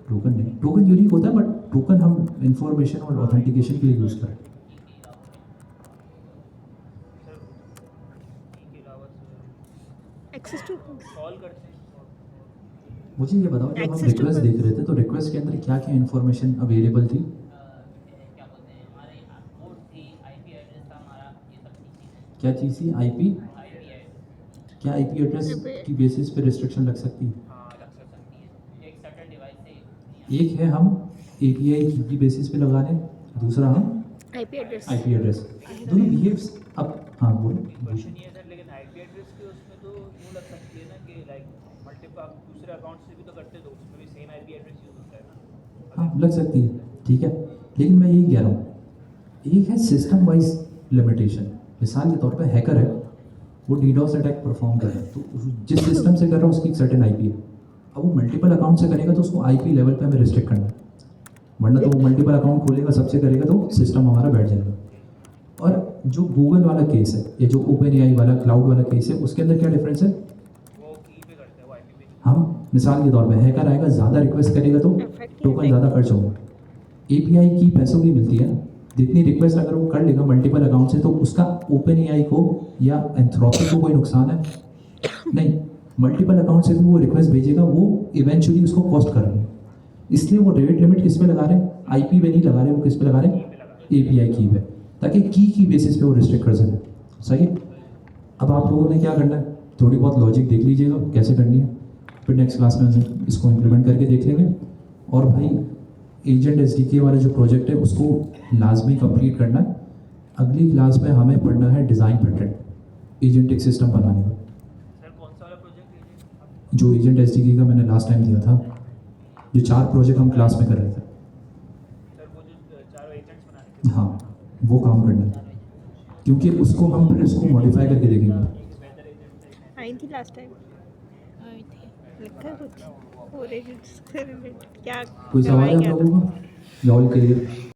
टोकन नहीं, टोकन यूनिक होता है, बट टोकन हम इंफॉर्मेशन और ऑथेंटिकेशन के लिए यूज़ करें। एक्सेस टू कॉल करते हैं मुझे ये बताओ, जब हम Access to रिक्वेस्ट देख रहे थे तो रिक्वेस्ट के अंदर क्या क्या इन्फॉर्मेशन अवेलेबल थी? क्या बोलते हैं, हमारे पोर्ट थी, आईपी एड्रेस था हमारा, ये सब चीज़ें। क्या चीज़ थी? आईपी। आईपी एड्रेस क्या आईपी एड्रेस की बेसिस पे रिस्ट्रिक्शन लग सकती है? हाँ लग सकती है, एक सर्टेन डिवाइस से एक है हम एपीआई की बेसिस पे लगा लें, दूसरा हम आईपी एड्रेस आईपी एड्रेस। दोनों बिहेव्स। अब हाँ बोलो। क्वेश्चन ये है सर, लेकिन आईपी एड्रेस के उसमें तो वो लग सकती है ना कि लाइक मल्टीपल आप दूसरे अकाउंट से भी तो करते तो उसमें भी सेम आईपी एड्रेस यूज होता है ना। हाँ लग सकती है, ठीक है। लेकिन मैं यही कह रहा हूँ, एक है सिस्टम वाइज लिमिटेशन। मिसाल के तौर पे हैकर है, वो डीडोस अटैक परफॉर्म कर रहा है, तो जिस सिस्टम से कर रहा है उसकी एक सर्टेन आईपी है। अब वो मल्टीपल अकाउंट से करेगा तो उसको आईपी लेवल पे हमें रिस्ट्रिक्ट करना है, वरना तो वो मल्टीपल अकाउंट खोलेगा, सबसे करेगा तो सिस्टम हमारा बैठ जाएगा। और जो गूगल वाला केस है, या जो ओपन एआई वाला क्लाउड वाला केस है, उसके अंदर क्या डिफरेंस है? वो की पे करते हैं, वो आईपी पे नहीं। हम मिसाल के तौर पे हैकर आएगा, ज़्यादा रिक्वेस्ट करेगा तो टोकन ज़्यादा खर्च होगा। एपीआई की पैसों की मिलती है ना, जितनी रिक्वेस्ट अगर वो कर लेगा मल्टीपल अकाउंट से, तो उसका ओपन एआई को या एंथ्रोपिक को कोई नुकसान है? नहीं। मल्टीपल अकाउंट से भी वो रिक्वेस्ट भेजेगा, वो इवेंचुअली उसको कॉस्ट कर रहे हैं। इसलिए वो रेट लिमिट किस पे लगा रहे हैं? आईपी पे नहीं लगा रहे, वो किस पे लगा रहे हैं? एपीआई की पे, ताकि की बेसिस पे वो रिस्ट्रिक्ट कर सके। सही है। अब आप लोगों ने क्या करना है, थोड़ी बहुत लॉजिक देख लीजिएगा कैसे करनी है, फिर नेक्स्ट क्लास में इसको इम्प्लीमेंट करके देख लेंगे। और भाई एजेंट एसडीके वाला जो प्रोजेक्ट है उसको लाजमी कंप्लीट करना है। अगली क्लास में हमें पढ़ना है डिज़ाइन पैटर्न, एजेंटिक सिस्टम बनाने का। सर कौन सा वाला प्रोजेक्ट है? जो एजेंट एसडीके का मैंने लास्ट टाइम दिया था, जो 4 प्रोजेक्ट हम क्लास में कर रहे थे। सर वो जो चारों एजेंट्स बनाने के हाँ, वो काम करना है, क्योंकि उसको हम फिर इसको मॉडिफाई करके देखेंगे। वेदर एजेंट आई थी लास्ट टाइम आई थी। लिखा है कुछ और एजेंट्स क्या कोई सवाल है आप करवाएंगे? लोगों का? या ऑल क्लियर?